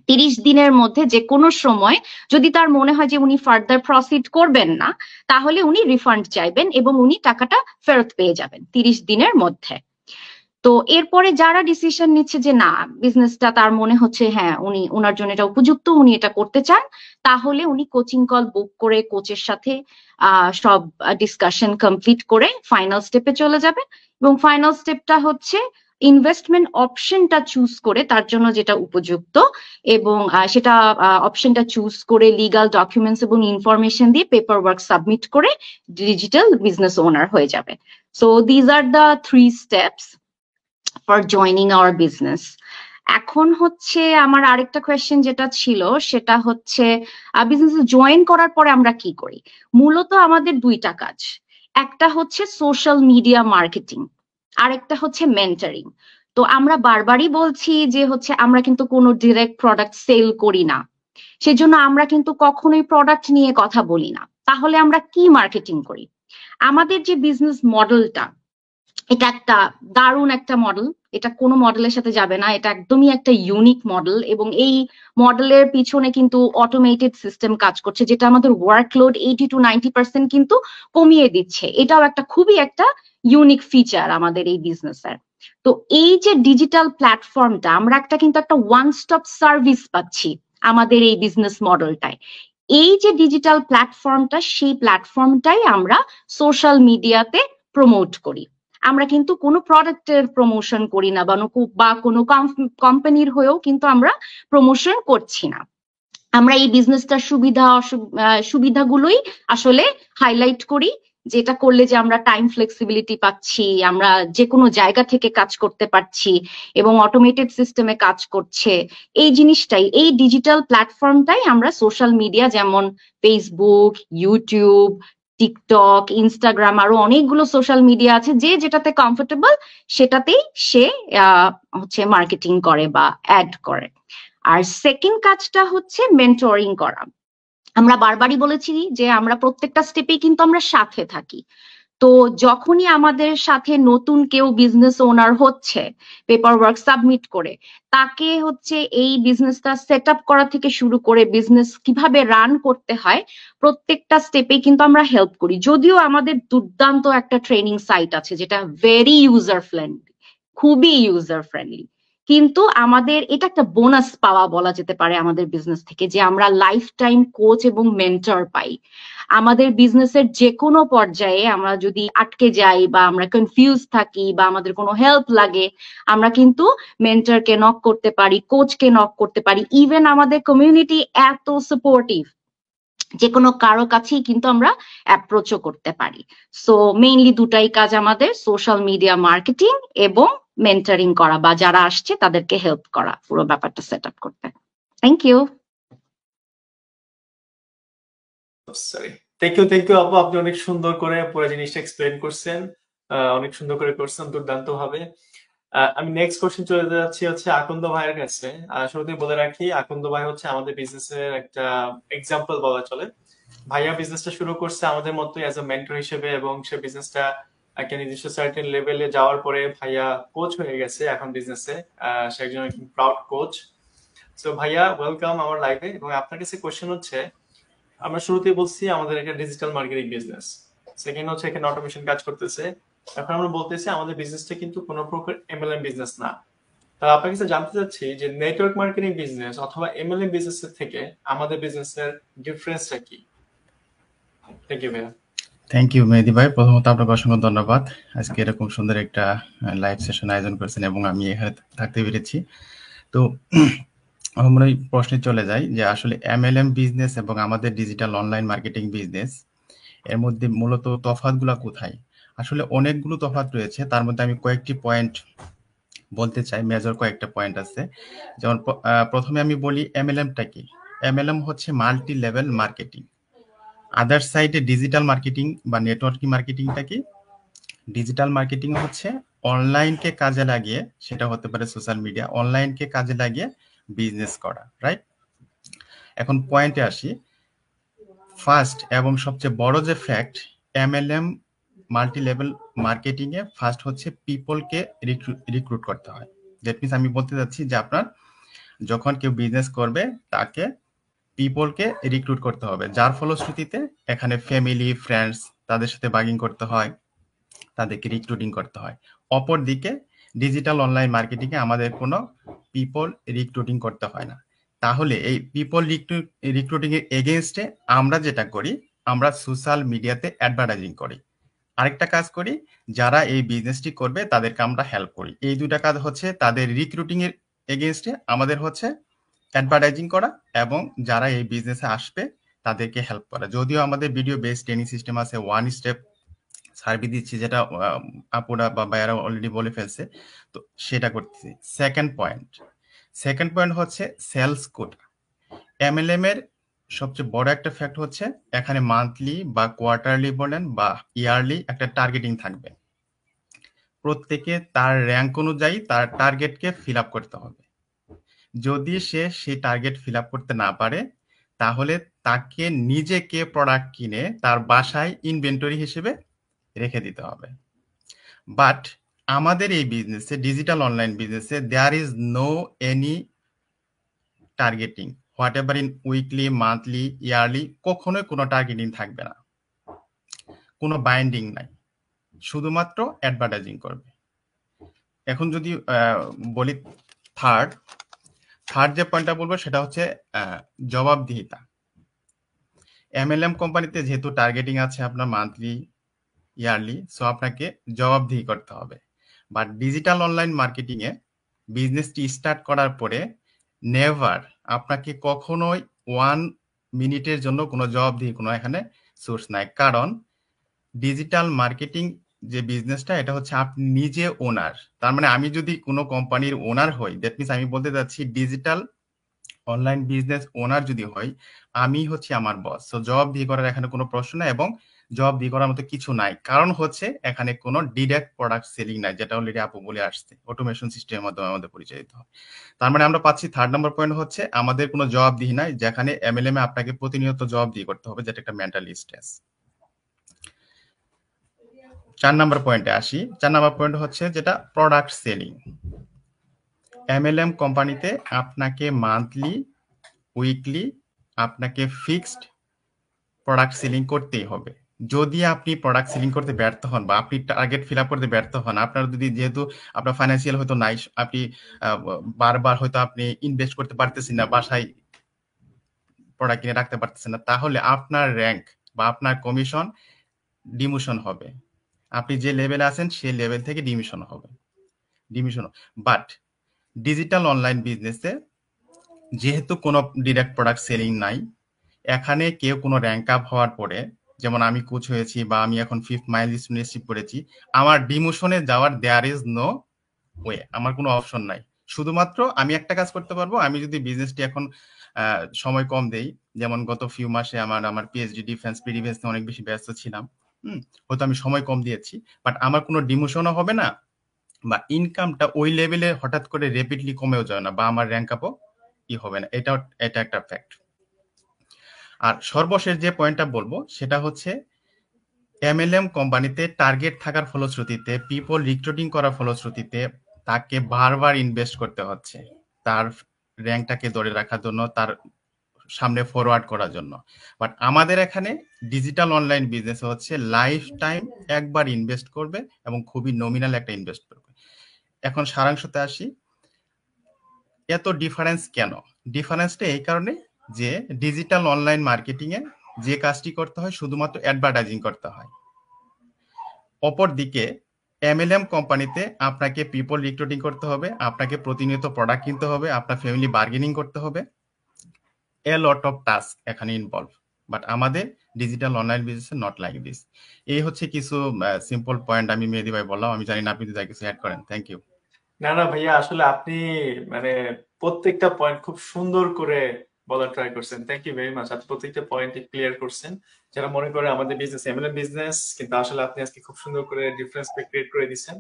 Speaker 3: 30 দিনের মধ্যে যে কোনো সময় যদি তার মনে হয় যে উনি ফার্দার প্রসিড করবেন না, তাহলে উনি রিফান্ড চাইবেন এবং উনি টাকাটা ফেরত পেয়ে যাবেন 30 দিনের মধ্যে। তো এরপরে যারা ডিসিশন নিচ্ছে যে না, বিজনেসটা তার মনে হচ্ছে হ্যাঁ উনি ওনার জন্য এটা উপযুক্ত, উনি এটা করতে চান, তাহলে উনি কোচিং কল বুক করে কোচের সাথে সব ডিসকাশন কমপ্লিট করে ফাইনাল স্টেপে চলে যাবে। এবং ফাইনাল স্টেপটা হচ্ছে ইনভেস্টমেন্ট অপশনটা চুজ করে তার জন্য যেটা উপযুক্ত, এবং সেটা অপশনটা চুজ করে লিগাল ডকুমেন্টস এবং ইনফরমেশন দিয়ে পেপার ওয়ার্ক সাবমিট করে ডিজিটাল বিজনেস ওনার হয়ে যাবে। So these are the 3 steps for joining hour business. এখন হচ্ছে আমার আরেকটা কোয়েশ্চেন যেটা ছিল, সেটা হচ্ছে বিজনেসে জয়েন করার পরে আমরা কি করি। মূলত আমাদের 2টা কাজ, একটা হচ্ছে সোশ্যাল মিডিয়া মার্কেটিং, আরেকটা হচ্ছে মেন্টরিং। তো আমরা বারবারই বলছি যে হচ্ছে আমরা কিন্তু কোনো ডিরেক্ট প্রোডাক্ট সেল করি না, সেজন্য আমরা কিন্তু কখনোই প্রোডাক্ট নিয়ে কথা বলি না। তাহলে আমরা কি মার্কেটিং করি? আমাদের যে বিজনেস মডেলটা, এটা একটা দারুণ একটা মডেল, এটা কোনো মডেলের সাথে যাবে না, এটা একদমই একটা ইউনিক মডেল এবং এই মডেলের পিছনে কিন্তু অটোমেটেড সিস্টেম কাজ করছে, যেটা আমাদের ওয়ার্কলোড 80 to 90% কিন্তু কমিয়ে দিচ্ছে। এটাও একটা খুবই একটা ইউনিক ফিচার আমাদের এই বিজনেসের। তো এই যে ডিজিটাল প্ল্যাটফর্মটা, আমরা একটা কিন্তু একটা ওয়ান স্টপ সার্ভিস পাচ্ছি আমাদের এই বিজনেস মডেলটায়। এই যে ডিজিটাল প্ল্যাটফর্মটা, সেই প্ল্যাটফর্মটাই আমরা সোশ্যাল মিডিয়াতে প্রমোট করি। আমরা কিন্তু কোনো প্রোডাক্টের প্রমোশন করি না, বা কোনো কোম্পানির হয়েও কিন্তু আমরা প্রমোশন করছি না। আমরা এই বিজনেসটার সুবিধাগুলোই আসলে হাইলাইট করি, যেটা করলে যে আমরা টাইম ফ্লেক্সিবিলিটি পাচ্ছি, আমরা যে কোনো জায়গা থেকে কাজ করতে পারছি এবং অটোমেটেড সিস্টেমে কাজ করছে। এই জিনিসটাই, এই ডিজিটাল প্ল্যাটফর্মটাই আমরা সোশ্যাল মিডিয়া, যেমন ফেসবুক, ইউটিউব, টিকটক, ইনস্টাগ্রাম, আরো অনেকগুলো সোশ্যাল মিডিয়া আছে, যে যেটাতে কমফোর্টেবল সেটাতেই সে হচ্ছে মার্কেটিং করে বা অ্যাড করে। আর সেকেন্ড কাজটা হচ্ছে মেন্টরিং করা। আমরা বারবারই বলেছি যে আমরা প্রত্যেকটা স্টেপেই কিন্তু আমরা সাথে থাকি। তো যখনই আমাদের সাথে নতুন কেউ বিজনেস ওনার হচ্ছে, পেপার ওয়ার্ক সাবমিট করে, তাকে হচ্ছে এই বিজনেসটা সেট আপ করা থেকে শুরু করে বিজনেস কিভাবে রান করতে হয়, প্রত্যেকটা স্টেপে কিন্তু আমরা হেল্প করি। যদিও আমাদের দুর্দান্ত একটা ট্রেনিং সাইট আছে যেটা ভেরি ইউজার ফ্রেন্ডলি, খুবই ইউজার ফ্রেন্ডলি, কিন্তু আমাদের এটা একটা বোনাস পাওয়া বলা যেতে পারে আমাদের বিজনেস থেকে, যে আমরা লাইফ টাইম কোচ এবং মেন্টর পাই। আমাদের বিজনেসের যে কোনো পর্যায়ে আমরা যদি আটকে যাই বা আমরা কনফিউজ থাকি বা আমাদের কোনো হেল্প লাগে, আমরা কিন্তু মেন্টরকে নক করতে পারি, কোচকে নক করতে পারি। ইভেন আমাদের কমিউনিটি এত সাপোর্টিভ, যে কোনো কারো কাছেই কিন্তু আমরা অ্যাপ্রোচও করতে পারি। সো মেইনলি দুটাই কাজ আমাদের, সোশ্যাল মিডিয়া মার্কেটিং এবং মেন্টরিং করা, বা যারা আসছে তাদেরকে হেল্প করা পুরো ব্যাপারটা সেট আপ করতে। Thank you.
Speaker 1: Sorry, thank you আপু, আপনি অনেক সুন্দর করে পুরো জিনিসটা এক্সপ্লেন করছেন, অনেক সুন্দর করে করছেন, দুর্দান্ত ভাবে। আমি নেক্সট কোশ্চেন চলে যাচ্ছি হচ্ছে আকন্দ ভাইয়ের কাছে। শুরুতেই বলে রাখি, আকন্দ ভাই হচ্ছে আমাদের বিজনেসের একটা এক্সাম্পল বলা চলে। ভাইয়া বিজনেসটা শুরু করছে আমাদের মতোই অ্যাজ এ মেন্টর হিসেবে, এবং সে বিজনেসটা একটা নির্দিষ্ট সার্টেন লেভেলে যাওয়ার পরে ভাইয়া কোচ হয়ে গেছে এখন বিজনেসে। সে একজন প্রাউড কোচ। সো ভাইয়া, ওয়েলকাম আমার লাইভে। এবং আপনার কাছে কোশ্চেন হচ্ছে, আমরা শুরুতেই বলছি আমাদের একটা ডিজিটাল মার্কেটিং বিজনেস, সেকেন্ড হচ্ছে এখানে অটোমেশন কাজ করতেছে। এখন আমরা বলতেছি আমাদের বিজনেসটা কিন্তু কোনো প্রকার এমএলএম বিজনেস না। তাহলে আপনার কাছে জানতে চাচ্ছি যে নেটওয়ার্ক মার্কেটিং বিজনেস অথবা এমএলএম বিজনেস এর থেকে আমাদের বিজনেসের ডিফারেন্সটা কি? থ্যাংক ইউ ভাইয়া।
Speaker 4: থ্যাংক ইউ মেহেদি ভাই, প্রথমত আপনাকে অসংখ্য ধন্যবাদ আজকে এরকম সুন্দর একটা লাইভ সেশন আয়োজন করেছেন এবং আমি এখানে থাকতে পেরেছি। তো আমার মনে হয় প্রশ্নে চলে যায় যে আসলে এমএলএম বিজনেস এবং আমাদের ডিজিটাল অনলাইন মার্কেটিং বিজনেস এর মধ্যে মূলত তফাৎগুলো কোথায়। আসলে অনেকগুলো তফাৎ রয়েছে, তার মধ্যে আমি কয়েকটি পয়েন্ট বলতে চাই, মেজর কয়েকটা পয়েন্ট আছে। যেমন প্রথমে আমি বলি এমএলএমটা কি। এমএলএম হচ্ছে মাল্টি লেভেল মার্কেটিং। আদার সাইডে ডিজিটাল মার্কেটিং বা নেটওয়ার্কিং মার্কেটিংটা কি? ডিজিটাল মার্কেটিং হচ্ছে অনলাইনকে কাজে লাগিয়ে, সেটা হতে পারে সোশ্যাল মিডিয়া, অনলাইনকে কাজে লাগিয়ে বিজনেস করা, রাইট? এখন পয়েন্টে আসি। ফার্স্ট এবং সবচেয়ে বড় যে fact, MLM multi level marketing এ ফার্স্ট হচ্ছে পিপলকে রিক্রুট করতে হয়। দ্যাট মিনস আমি বলতে চাচ্ছি যে আপনার যখন কেউ বিজনেস করবে তাকে পিপলকে রিক্রুট করতে হবে, যার ফলশ্রুতিতে এখানে ফ্যামিলি ফ্রেন্ডস তাদের সাথে বার্গিং করতে হয়, তাদেরকে রিক্রুটিং করতে হয়। অপরদিকে ডিজিটাল অনলাইন মার্কেটিং এ আমাদের কোনো পিপল রিক্রুটিং করতে হয় না। তাহলে এই পিপল রিক্রুটিং এর এগেইনস্টে আমরা যেটা করি, আমরা সোশ্যাল মিডিয়াতে অ্যাডভার্টাইজিং করি। আরেকটা কাজ করি, যারা এই বিজনেসটি করবে তাদেরকে আমরা হেল্প করি। এই দুটা কাজ হচ্ছে তাদের রিক্রুটিং এর এগেইনস্টে আমাদের হচ্ছে অ্যাডভার্টাইজিং করা, এবং যারা এই বিজনেসে আসবে তাদেরকে হেল্প করা। যদিও আমাদের ভিডিও বেস ট্রেনিং সিস্টেম আছে, ওয়ান স্টেপ সার্ভিস দিচ্ছি, যেটা আপুরা বা ভাইয়ারা অলরেডি বলে ফেলছে, তো সেটা করতেছি। সেকেন্ড পয়েন্ট হচ্ছে সেলস কোটা। এমএলএম এর সবচেয়ে বড় একটা ফ্যাক্ট হচ্ছে এখানে মান্থলি বা কোয়ার্টারলি বলেন বা ইয়ারলি একটা টার্গেটিং থাকবে। প্রত্যেকে তার র্যাঙ্ক অনুযায়ী তার টার্গেটকে ফিল আপ করতে হবে। যদি সে সেই টার্গেট ফিল আপ করতে না পারে, তাহলে তাকে নিজেকে প্রোডাক্ট কিনে তার বাসায় ইনভেন্টরি হিসেবে রেখে দিতে হবে। বাট আমাদের এই বিজনেসে, ডিজিটাল অনলাইন বিজনেসে, there is no any targeting. Whatever in weekly, monthly, yearly, কখনোই কোনো টার্গেটিং থাকবে না, কোনো বাইন্ডিং নাই, শুধুমাত্র অ্যাডভার্টাইজিং করবে। এখন যদি বলি থার্ড যে পয়েন্টটা বলবো সেটা হচ্ছে জবাবদিহিতা। MLM কোম্পানিতে যেহেতু টার্গেটিং আছে আপনার মান্থলি, ইয়ারলি, সো আপনাকে জবাবদিহি করতে হবে। বাট ডিজিটাল অনলাইন মার্কেটিং এ বিজনেসটি স্টার্ট করার পরে নেভার আপনাকে কখনোই 1 মিনিটের জন্য কোনো জবাবদিহি কোনো এখানে সোর্স নাই। কারণ ডিজিটাল মার্কেটিং যে বিজনেসটা এটা হচ্ছে আপনি নিজে ওনার। তার মানে আমি যদি কোনো কোম্পানির ওনার হই, দ্যাট মিনস আমি বলতে চাচ্ছি ডিজিটাল অনলাইন বিজনেস ওনার যদি হয়, আমি হচ্ছে আমার বস। সো জবাবদিহি করার এখানে কোনো প্রশ্ন নাই এবং জবাবদিহি করার মতো কিছু নাই। কারণ হচ্ছে এখানে কোনো ডিরেক্ট প্রোডাক্ট সেলিং নাই, যেটা অলরেডি আপু বলে আসছে, অটোমেশন সিস্টেমের মাধ্যমে আমাদের পরিচালিত হয়। তার মানে আমরা পাচ্ছি 3rd নাম্বার পয়েন্ট হচ্ছে আমাদের কোনো জবাবদিহি নাই, যেখানে MLM এ আপনাকে প্রতিনিয়ত জবাবদিহি করতে হবে, যেটা একটা মেন্টালি স্ট্রেস। 4 নাম্বার পয়েন্টে আসি। 4 নাম্বার পয়েন্ট হচ্ছে যেটা প্রোডাক্ট সেলিং। MLM কোম্পানিতে আপনাকে মান্থলি, উইকলি আপনাকে ফিক্সড প্রোডাক্ট সেলিং করতেই হবে। যদি আপনি প্রোডাক্ট সেলিং করতে ব্যর্থ হন বা আপনি টার্গেট ফিল আপ করতে ব্যর্থ হন, আপনার যদি যেহেতু আপনার ফাইন্যান্সিয়াল হয়তো নাই, আপনি বারবার হয়তো আপনি ইনভেস্ট করতে পারতেছেন না, বাসায় প্রোডাক্ট কিনে রাখতে পারতেছেন না, তাহলে আপনার র্যাঙ্ক বা আপনার কমিশন ডিমোশন হবে। আপনি যে লেভেলে আছেন সেই লেভেল থেকে ডিমিশন হবে। বাট ডিজিটাল অনলাইন বিজনেসে যেহেতু কোনো ডিরেক্ট প্রোডাক্ট সেলিং নাই, এখানে কেউ কোনো র্যাঙ্ক আপ হওয়ার পরে, যেমন আমি কোচ হয়েছি বা আমি এখন 5th মাইলস্টোন রিসিভ করেছি, আমার ডিমোশনে যাওয়ার দেয়ার ইজ নো ওয়ে, আমার কোনো অপশন নাই। শুধুমাত্র আমি একটা কাজ করতে পারবো, আমি যদি বিজনেসটি এখন সময় কম দেই, যেমন গত ফিউ মাসে আমার পিএইচডি ডিফেন্স প্রি-ডিফেন্স অনেক বেশি ব্যস্ত ছিলাম, হয়তো আমি সময় কম দিয়েছি, বাট আমার কোনো ডিমোশনও হবে না বা ইনকামটা ওই লেভেলে হঠাৎ করে রেপিডলি কমেও যায় না বা আমার র্যাঙ্ক আপও হবে না। এটা একটা ফ্যাক্ট। আর সর্বশেষ যে পয়েন্টটা বলবো সেটা হচ্ছে MLM কোম্পানিতে টার্গেট থাকার ফলশ্রুতিতে, পিপল রিক্রুটিং করার ফলশ্রুতিতে তাকে বারবার ইনভেস্ট করতে হচ্ছে তার র্যাঙ্কটাকে ধরে রাখার জন্য, তার সামনে ফরওয়ার্ড করার জন্য। বাট আমাদের এখানে ডিজিটাল অনলাইন বিজনেস হচ্ছে লাইফ টাইম একবার ইনভেস্ট করবে এবং খুবই নমিনাল একটা ইনভেস্ট করবে। এখন সারাংশতে আসি, এত ডিফারেন্স কেন? ডিফারেন্সটা এই কারণে যে ডিজিটাল অনলাইন মার্কেটিং এ যে কাজটি করতে হয় শুধুমাত্র অ্যাডভার্টাইজিং করতে হয়। অপরদিকে MLM কোম্পানিতে আপনাকে পিপল রিক্রুটিং করতে হবে, আপনাকে প্রতিনিয়ত প্রোডাক্ট কিনতে হবে, আপনার ফ্যামিলি বার্গেনিং করতে হবে, এ লট অফ টাস্ক এখানে ইনভলভ। বাট আমাদের digital online business not like this. এই হচ্ছে কিছু সিম্পল পয়েন্ট আমি মেহেদী ভাই বললাম। আমি জানি না আপনি যদি কিছু অ্যাড করেন। Thank you.
Speaker 1: না না ভাইয়া, আসলে আপনি মানে প্রত্যেকটা পয়েন্ট খুব সুন্দর করে বলার ট্রাই করছেন। Thank you very much. আপনি প্রত্যেকটা পয়েন্ট ক্লিয়ার করছেন। যারা মনে করে আমাদের বিজনেস MLM বিজনেস, কিন্তু আসলে আপনি আজকে খুব সুন্দর করে ডিফারেন্স ক্রিয়েট করে দিচ্ছেন।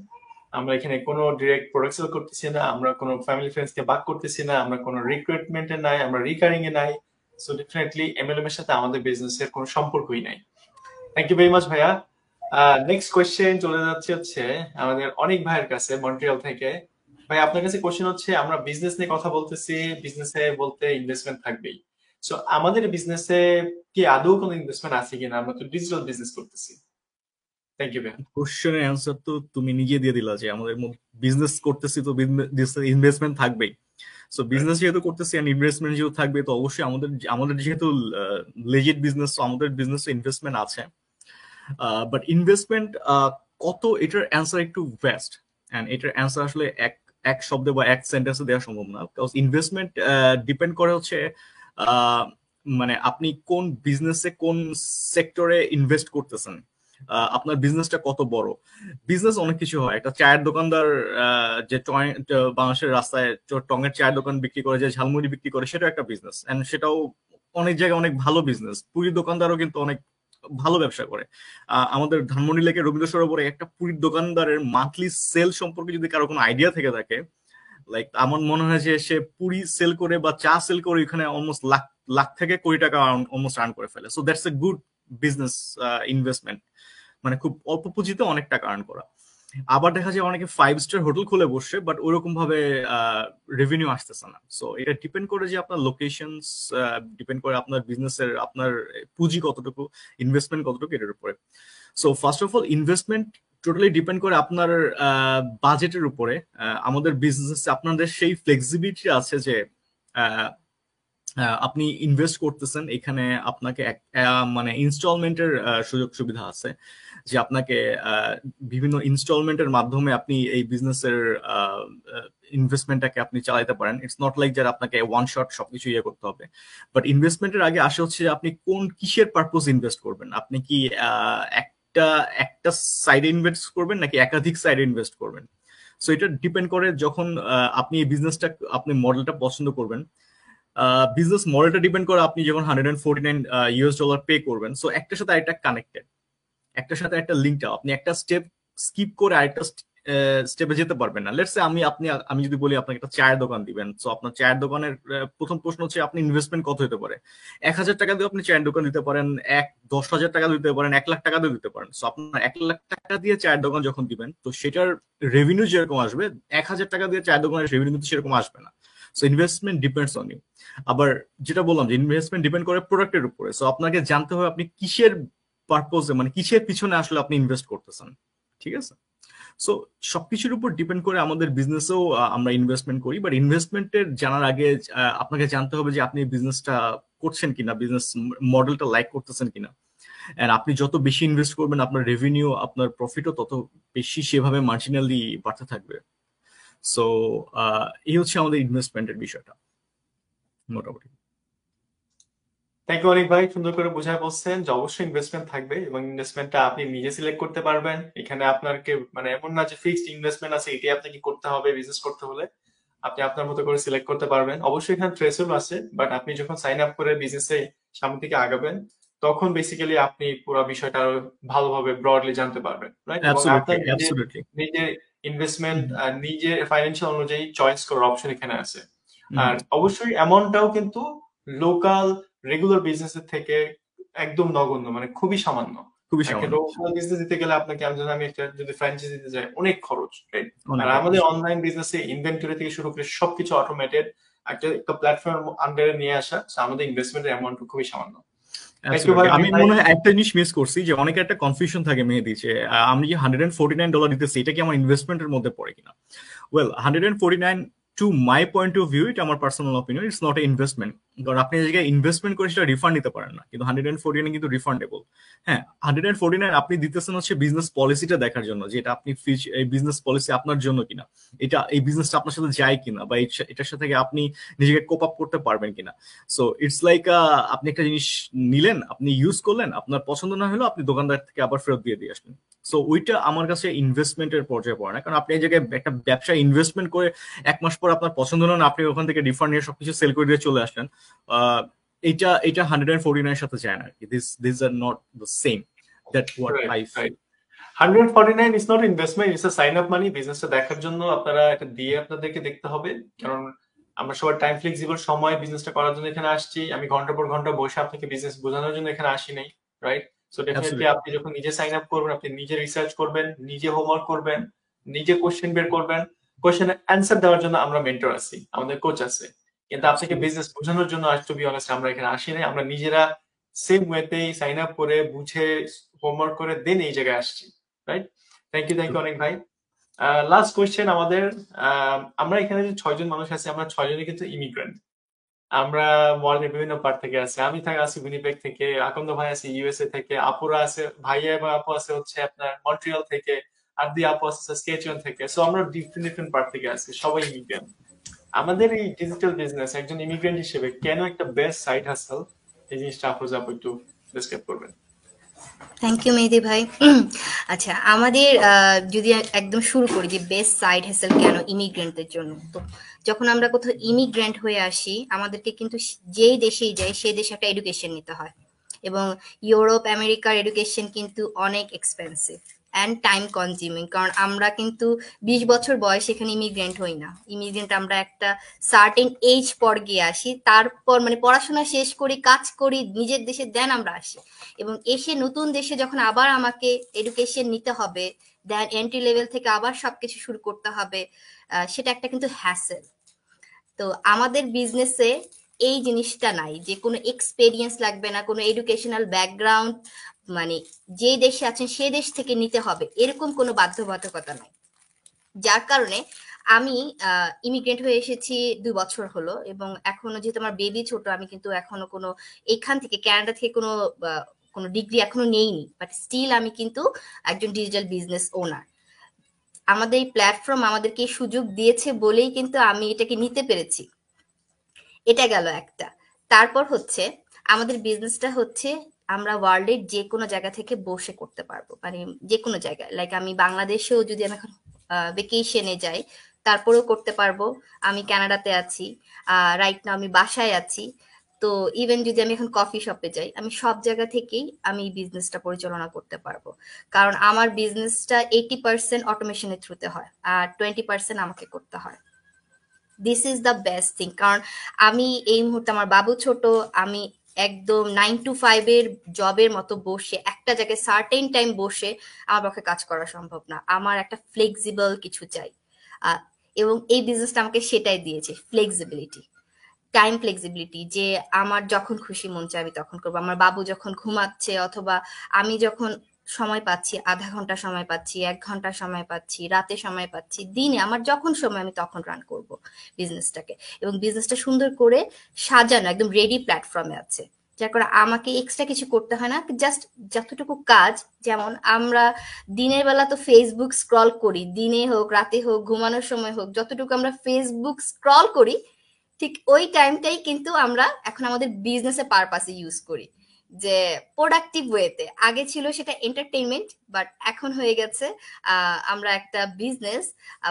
Speaker 1: আমরা এখানে কোনো ডিরেক্ট প্রোডাক্ট সেল করতেছি না, আমরা কোনো ফ্যামিলি ফ্রেন্ডস কে বাক করতেছি না, আমরা কোনো রিক্রুটমেন্টে নাই, আমরা রিকারিং এ নাই। সো ডেফিনেটলি MLM এর সাথে আমাদের বিজনেস এর কোনো সম্পর্কই নাই। থ্যাংক ইউ ভেরি মাচ ভাইয়া। নেক্সট কোয়েশ্চেন চলে যাচ্ছে হচ্ছে আমাদের অনেক ভাইয়ের কাছে মন্ট্রিয়াল থেকে। ভাই, আপনার কাছে কোশ্চেন হচ্ছে, আমরা বিজনেস নিয়ে কথা বলতেছি, বিজনেসে বলতে ইনভেস্টমেন্ট থাকবেই। সো আমাদের বিজনেসে কি আদৌ কোনো ইনভেস্টমেন্ট আছে কিনা? আমরা তো ডিজিটাল বিজনেস করতেছি। থ্যাংক ইউ ভাই।
Speaker 5: কোশ্চেনের অ্যান্সার তো তুমি নিজে দিয়ে দিলা যে আমাদের বিজনেস করতেছি তো ইনভেস্টমেন্ট থাকবেই। সো বিজনেস যেহেতু করতেছি এন্ড ইনভেস্টমেন্ট যেহেতু থাকবে, তো অবশ্যই আমাদের যেহেতু লেজিট বিজনেস, তো আমাদের বিজনেস ইনভেস্টমেন্ট আছে। বাট ইনভেস্টমেন্ট কত, এটার অ্যান্সার একটু ভ্যাস্ট, এন্ড এটার অ্যান্সার আসলে এক শব্দে বা এক সেন্টেন্সে দেওয়া সম্ভব না। বিকজ ইনভেস্টমেন্ট ডিপেন্ড করে হচ্ছে মানে আপনি কোন বিজনেসে, কোন সেক্টরে ইনভেস্ট করতেছেন, আপনার বিজনেসটা কত বড়। বিজনেস অনেক কিছু হয়। একটা চায়ের দোকানদার যে বাংলাদেশের রাস্তায় টঙের চায়ের দোকান বিক্রি করে, যে ঝালমুড়ি বিক্রি করে, সেটাও একটা বিজনেস, এন্ড সেটাও অনেক জায়গায় অনেক ভালো বিজনেস। পুরীর দোকানদারও কিন্তু অনেক ভালো ব্যবসা করে। আমাদের ধানমন্ডি লেকে রবীন্দ্র সরোবরে একটা পুরীর দোকানদারের মান্থলি সেল সম্পর্কে যদি কারো কোনো আইডিয়া থেকে থাকে, লাইক আমার মনে হয় যে সে পুরি সেল করে বা চা সেল করে এখানে অলমোস্ট লাখ থেকে কোটি টাকা অলমোস্ট আর্ন করে ফেলে। So that's a good business investment, মানে খুব অল্প পুঁজিতে অনেক টাকা আর্ন করা। আবার দেখা যায় অনেকে 5 স্টার হোটেল খুলে বসছে, বাট ওইরকম ভাবে রেভিনিউ আসতেছে না। সো এটা ডিপেন্ড করে যে আপনার লোকেশন, ডিপেন্ড করে আপনার বিজনেসের, আপনার পুঁজি কতটুকু, ইনভেস্টমেন্ট কতটুকু, এটার উপরে। So first of all investment totally depend করে আপনার বাজেটের উপরে। আমাদের বিজনেস আপনাদের সেই ফ্লেক্সিবিলিটি আছে যে আপনি ইনভেস্ট করতেছেন, এখানে আপনাকে মানে ইনস্টলমেন্টের সুযোগ সুবিধা আছে, যে আপনাকে বিভিন্ন ইনস্টলমেন্টের মাধ্যমে আপনি এই বিজনেসের ইনভেস্টমেন্টটাকে আপনি চালাতে পারেন। ইটস নট লাইক যারা আপনাকে ওয়ান শট সবকিছু ইয়ে করতে হবে। বাট ইনভেস্টমেন্টের আগে আসে হচ্ছে যে আপনি কোন কিসের পারপোজ ইনভেস্ট করবেন। আপনি কি একটা একটা সাইডে ইনভেস্ট করবেন নাকি একাধিক সাইডে ইনভেস্ট করবেন। সো এটা ডিপেন্ড করে যখন আপনি এই বিজনেসটা, আপনি মডেলটা পছন্দ করবেন। বিজনেস মডেলটা ডিপেন্ড করে আপনি যখন $149 পে করবেন। সো একটার সাথে আরেকটা কানেক্টেড, একটার সাথে একটা লিঙ্কড। আপনি একটা স্টেপ স্কিপ করে আরেকটা স্টেপে যেতে পারবেন না। লেটস সে আমি যদি বলি আপনাকে একটা চায়ের দোকান দিবেন, সো আপনার চায়ের দোকানের প্রথম প্রশ্ন হচ্ছে আপনি ইনভেস্টমেন্ট কত হতে পারে। 1,000 টাকা দিয়ে আপনি চায়ের দোকান দিতে পারেন, 10,000 টাকা দিতে পারেন, 1,00,000 টাকা দিয়ে দিতে পারেন। সো আপনার 1,00,000 টাকা দিয়ে চায়ের দোকান যখন দিবেন, তো সেটার রেভিনিউ যেরকম আসবে, 1,000 টাকা দিয়ে চায়ের দোকানের রেভিনিউ কিন্তু সেরকম আসবে না। So investment depends on you. আবার যেটা বললাম যে ইনভেস্টমেন্ট ডিপেন্ড করে প্রোডাক্টের উপরে। সো আপনাকে জানতে হবে আপনি কিসের পারপোজে, মানে কিসের পিছনে আসলে আপনি ইনভেস্ট করতেছেন। ঠিক আছে, সো সবকিছুর উপর ডিপেন্ড করে আমাদের বিজনেসেও আমরা ইনভেস্টমেন্ট করি। বাট ইনভেস্টমেন্টের জানার আগে আপনাকে জানতে হবে যে আপনি বিজনেসটা করছেন কিনা, বিজনেস মডেলটা লাইক করতেছেন কিনা। এন্ড আপনি যত বেশি ইনভেস্ট করবেন, আপনার রেভিনিউ, আপনার প্রফিটও তত বেশি সেভাবে মার্জিনালি বাড়তে থাকবে। সো এই হচ্ছে আমাদের ইনভেস্টমেন্টের বিষয়টা মোটামুটি।
Speaker 1: থ্যাংক ইউ অনেক ভাই, সুন্দর করে বোঝায় বলছেন যে অবশ্যই ইনভেস্টমেন্ট থাকবে এবং ইনভেস্টমেন্টটা আপনি নিজে সিলেক্ট করতে পারবেন। এখানে আপনাকে মানে এমন না যে ফিক্সড ইনভেস্টমেন্ট আছে এটাই আপনাকে করতে হবে বিজনেস করতে হলে। আপনি আপনার মতো করে সিলেক্ট করতে পারবেন। অবশ্যই এখানে থ্রেশহোল্ড আছে, বাট আপনি যখন সাইন আপ করে বিজনেসে সামনের দিকে আগাবেন, তখন বেসিক্যালি আপনি পুরো বিষয়টা আরো ভালোভাবে ব্রডলি জানতে পারবেন, রাইট? এবং আপনার
Speaker 5: অ্যাবসলিউটলি
Speaker 1: নিজের ইনভেস্টমেন্ট নিজের ফাইন্যান্সিয়াল অনুযায়ী চয়েস করার অপশন এখানে আছে। আর অবশ্যই অ্যামাউন্টটাও কিন্তু লোকাল রেগুলার বিজনেসের থেকে একদম নগণ্য, মানে খুবই সামান্য।
Speaker 5: খুবই
Speaker 1: একটা
Speaker 5: সামান্য।
Speaker 1: লোকাল বিজনেস দিতে গেলে আপনাকে আমি একটা যদি ফ্র্যাঞ্চাইজি দিতে যাই, অনেক খরচ, রাইট?
Speaker 5: অনেক
Speaker 1: আর
Speaker 5: খরচ।
Speaker 1: আমাদের অনলাইন বিজনেসে ইনভেন্টরি থেকে শুরু করে সবকিছু অটোমেটেড, একটা প্ল্যাটফর্ম আন্ডারে নিয়ে আসা, so আমাদের ইনভেস্টমেন্টের অ্যামাউন্ট খুবই সামান্য। থ্যাংক ইউ ভাই।
Speaker 5: আমি মনে হয় একটা জিনিস মিস করছি, যে অনেকের একটা কনফিউশন থাকে মেহেদি, যে আমি যে $149 দিতেছি এটা কি আমার ইনভেস্টমেন্টের মধ্যে পড়ে কিনা। Well, 149 to my point of view, এটা আমার personal opinion, it's not a investment. কারণ আপনি যে জায়গায় ইনভেস্টমেন্ট করে সেটা রিফান্ড নিতে পারেন না, কিন্তু 149 কিন্তু রিফান্ডেবল। হ্যাঁ, 149 আপনি দিতেছেন হচ্ছে বিজনেস পলিসিটা দেখার জন্য, যে এটা আপনি এই বিজনেস পলিসি আপনার জন্য কিনা, এটা এই বিজনেসটা আপনার সাথে যায় কিনা, বা এটার সাথে আপনি নিজেকে কোপ আপ করতে পারবেন কিনা। সো ইটস লাইক আপনি একটা জিনিস নিলেন, আপনি ইউজ করলেন, আপনার পছন্দ না হলো আপনি দোকানদার থেকে আবার ফেরত দিয়ে আসবেন। সো ওইটা আমার কাছে ইনভেস্টমেন্টের পর্যায়ে পড়ে না। কারণ আপনি এই জায়গায় একটা ব্যবসায় ইনভেস্টমেন্ট করে 1 মাস পর আপনার পছন্দ না, আপনি ওখান থেকে রিফান্ড নিয়ে সবকিছু সেল করে দিয়ে চলে আসলেন, এটা 149 সাথে যায় না আর কি। This are not the same, that what I feel.
Speaker 1: 149 is not investment, it's a sign up money. বিজনেসটা দেখার জন্য আপনারা এটা দিয়ে আপনাদেরকে দেখতে হবে, কারণ আমরা সবার টাইম ফ্লেক্সিবল, সময় বিজনেসটা করার জন্য এখানে আসছি। আমি ঘন্টা পর ঘন্টা বসে আপনাকে বিজনেস বোঝানোর জন্য এখানে আসি নাই, রাইট? সো ডেফিনেটলি আপনি যখন নিজে সাইন আপ করবেন, আপনি নিজে রিসার্চ করবেন, নিজে হোমওয়ার্ক করবেন, নিজে কোশ্চেন বের করবেন। কোশ্চেনের অ্যান্সার দেওয়ার জন্য আমরা মেন্টর আছি, আমাদের কোচ আছে, কিন্তু আপনাকে বিজনেস বোঝানোর জন্য টু বি অনেস্ট আমরা এখানে আসি নাই। আমরা নিজেরা সেম ওয়েতেই সাইন আপ করে বুঝে হোমওয়ার্ক করে দেন এই জায়গায় আসছি, রাইট? থ্যাংক ইউ অনেক ভাই। লাস্ট কোয়েশ্চেন আমাদের, আমরা এখানে যে 6 জন মানুষ আছে, আমরা 6 জনই কিন্তু ইমিগ্রেন্ট। আমরা ওয়ার্ল্ডের বিভিন্ন পার্ট থেকে আছি। আমি আছি উইনিপেগ থেকে, আকন্দ ভাই আছে ইউএসএ থেকে, আপুরা আছে, ভাইয়া এবং আপু আছে হচ্ছে আপনার মন্ট্রিয়াল থেকে, আর দি আপু আছে স্কেচুয়ান থেকে। সো আমরা ডিফারেন্ট পার্ট থেকে আছি, সবাই ইমিগ্রেন্ট। আমাদের এই ডিজিটাল বিজনেস একজন ইমিগ্রেন্ট হিসেবে কেন একটা বেস্ট সাইড হাসেল, এই জিনিসটা আপু একটু ডিসক্রাইব করবেন।
Speaker 6: থ্যাংক ইউ মেহেদি ভাই। আচ্ছা, আমাদের যদি একদম শুরু করি যে বেস্ট সাইড হ্যাসেল কেন ইমিগ্রেন্টদের জন্য, তো যখন আমরা কোথাও ইমিগ্রেন্ট হয়ে আসি, আমাদেরকে কিন্তু যেই দেশেই যাই সেই দেশে একটা এডুকেশন নিতে হয়, এবং ইউরোপ আমেরিকার এডুকেশন কিন্তু অনেক এক্সপেন্সিভ অ্যান্ড টাইম কনজিউমিং। কারণ আমরা কিন্তু 20 বছর বয়সে এখানে ইমিগ্রেন্ট হই না। ইমিগ্রেন্ট আমরা একটা সার্টেন এজ পর গিয়ে আসি, তারপর মানে পড়াশোনা শেষ করি, কাজ করি, নিজের দেশে দেন আমরা আসি, এবং এসে নতুন দেশে যখন আবার আমাকে এডুকেশন নিতে হবে, দেন এন্ট্রি লেভেল থেকে আবার সবকিছু শুরু করতে হবে, সেটা একটা কিন্তু হ্যাসেল। তো আমাদের বিজনেসে এই জিনিসটা নাই, যে কোনো এক্সপেরিয়েন্স লাগবে না, কোনো এডুকেশনাল ব্যাকগ্রাউন্ড মানে যে দেশে আছেন সে দেশ থেকে নিতে হবে, এরকম কোনো বাধ্যবাধকতা নাই। যার কারণে আমি ইমিগ্রেন্ট হয়ে এসেছি 2 বছর হলো, এবং এখনো যেহেতু আমার বেবি ছোট, আমি কিন্তু এখনো কোনো এখান থেকে কানাডা থেকে কোনো ডিগ্রি এখনো নেইনি, বাট স্টিল আমি কিন্তু একজন ডিজিটাল বিজনেস ওনার। আমাদের এই প্ল্যাটফর্ম আমাদেরকে এই সুযোগ দিয়েছে বলেই কিন্তু আমি এটাকে নিতে পেরেছি। এটা গেল একটা। তারপর হচ্ছে আমাদের বিজনেসটা হচ্ছে আমরা ওয়ার্ল্ডের যে কোনো জায়গা থেকে বসে করতে পারবো, মানে যে কোনো জায়গায়, লাইক আমি বাংলাদেশেও যদি আমি এখন ভেকেশনে যাই তারপরেও করতে পারবো। আমি কানাডাতে আছি, রাইট নাও আমি বাসায় আছি। তো ইভেন যদি আমি এখন কফি শপে যাই, আমি সব জায়গা থেকেই আমি বিজনেসটা পরিচালনা করতে পারবো, কারণ আমার বিজনেসটা 80% অটোমেশনের থ্রুতে হয় আর 20% আমাকে করতে হয়। This is the best thing, কারণ আমি এই মুহূর্তে, আমার বাবু ছোট, আমি একদম 9 to 5 এর জবের মতো বসে একটা জায়গায় সার্টেন টাইম বসে আমার পক্ষে কাজ করা সম্ভব না। আমার একটা ফ্লেক্সিবল কিছু চাই, এবং এই বিজনেসটা আমাকে সেটাই দিয়েছে, ফ্লেক্সিবিলিটি, টাইম ফ্লেক্সিবিলিটি, যে আমার যখন খুশি মন চায় আমি তখন করবো। আমার বাবু যখন ঘুমাচ্ছে অথবা আমি যখন সময় পাচ্ছি, আধা ঘন্টা সময় পাচ্ছি, 1 ঘন্টা সময় পাচ্ছি, রাতে সময় পাচ্ছি, দিনে আমার যখন সময় আমি তখন রান করব বিজনেসটাকে। এবং বিজনেসটা সুন্দর করে সাজানো একদম রেডি প্ল্যাটফর্মে আছে, যার কারণে আমাকে এক্সট্রা কিছু করতে হয় না। জাস্ট যতটুকু কাজ, যেমন আমরা দিনের বেলা তো ফেসবুক স্ক্রল করি, দিনে হোক রাতে হোক ঘুমানোর সময় হোক, যতটুকু আমরা ফেসবুক স্ক্রল করি ঠিক ওই টাইমটাই কিন্তু আমরা এখন আমাদের বিজনেসে পারপাসে ইউজ করি, যে প্রোডাক্টিভ ওয়েতে। আগে ছিল সেটা এন্টারটেইনমেন্ট, বাট এখন হয়ে গেছে আমরা একটা বিজনেস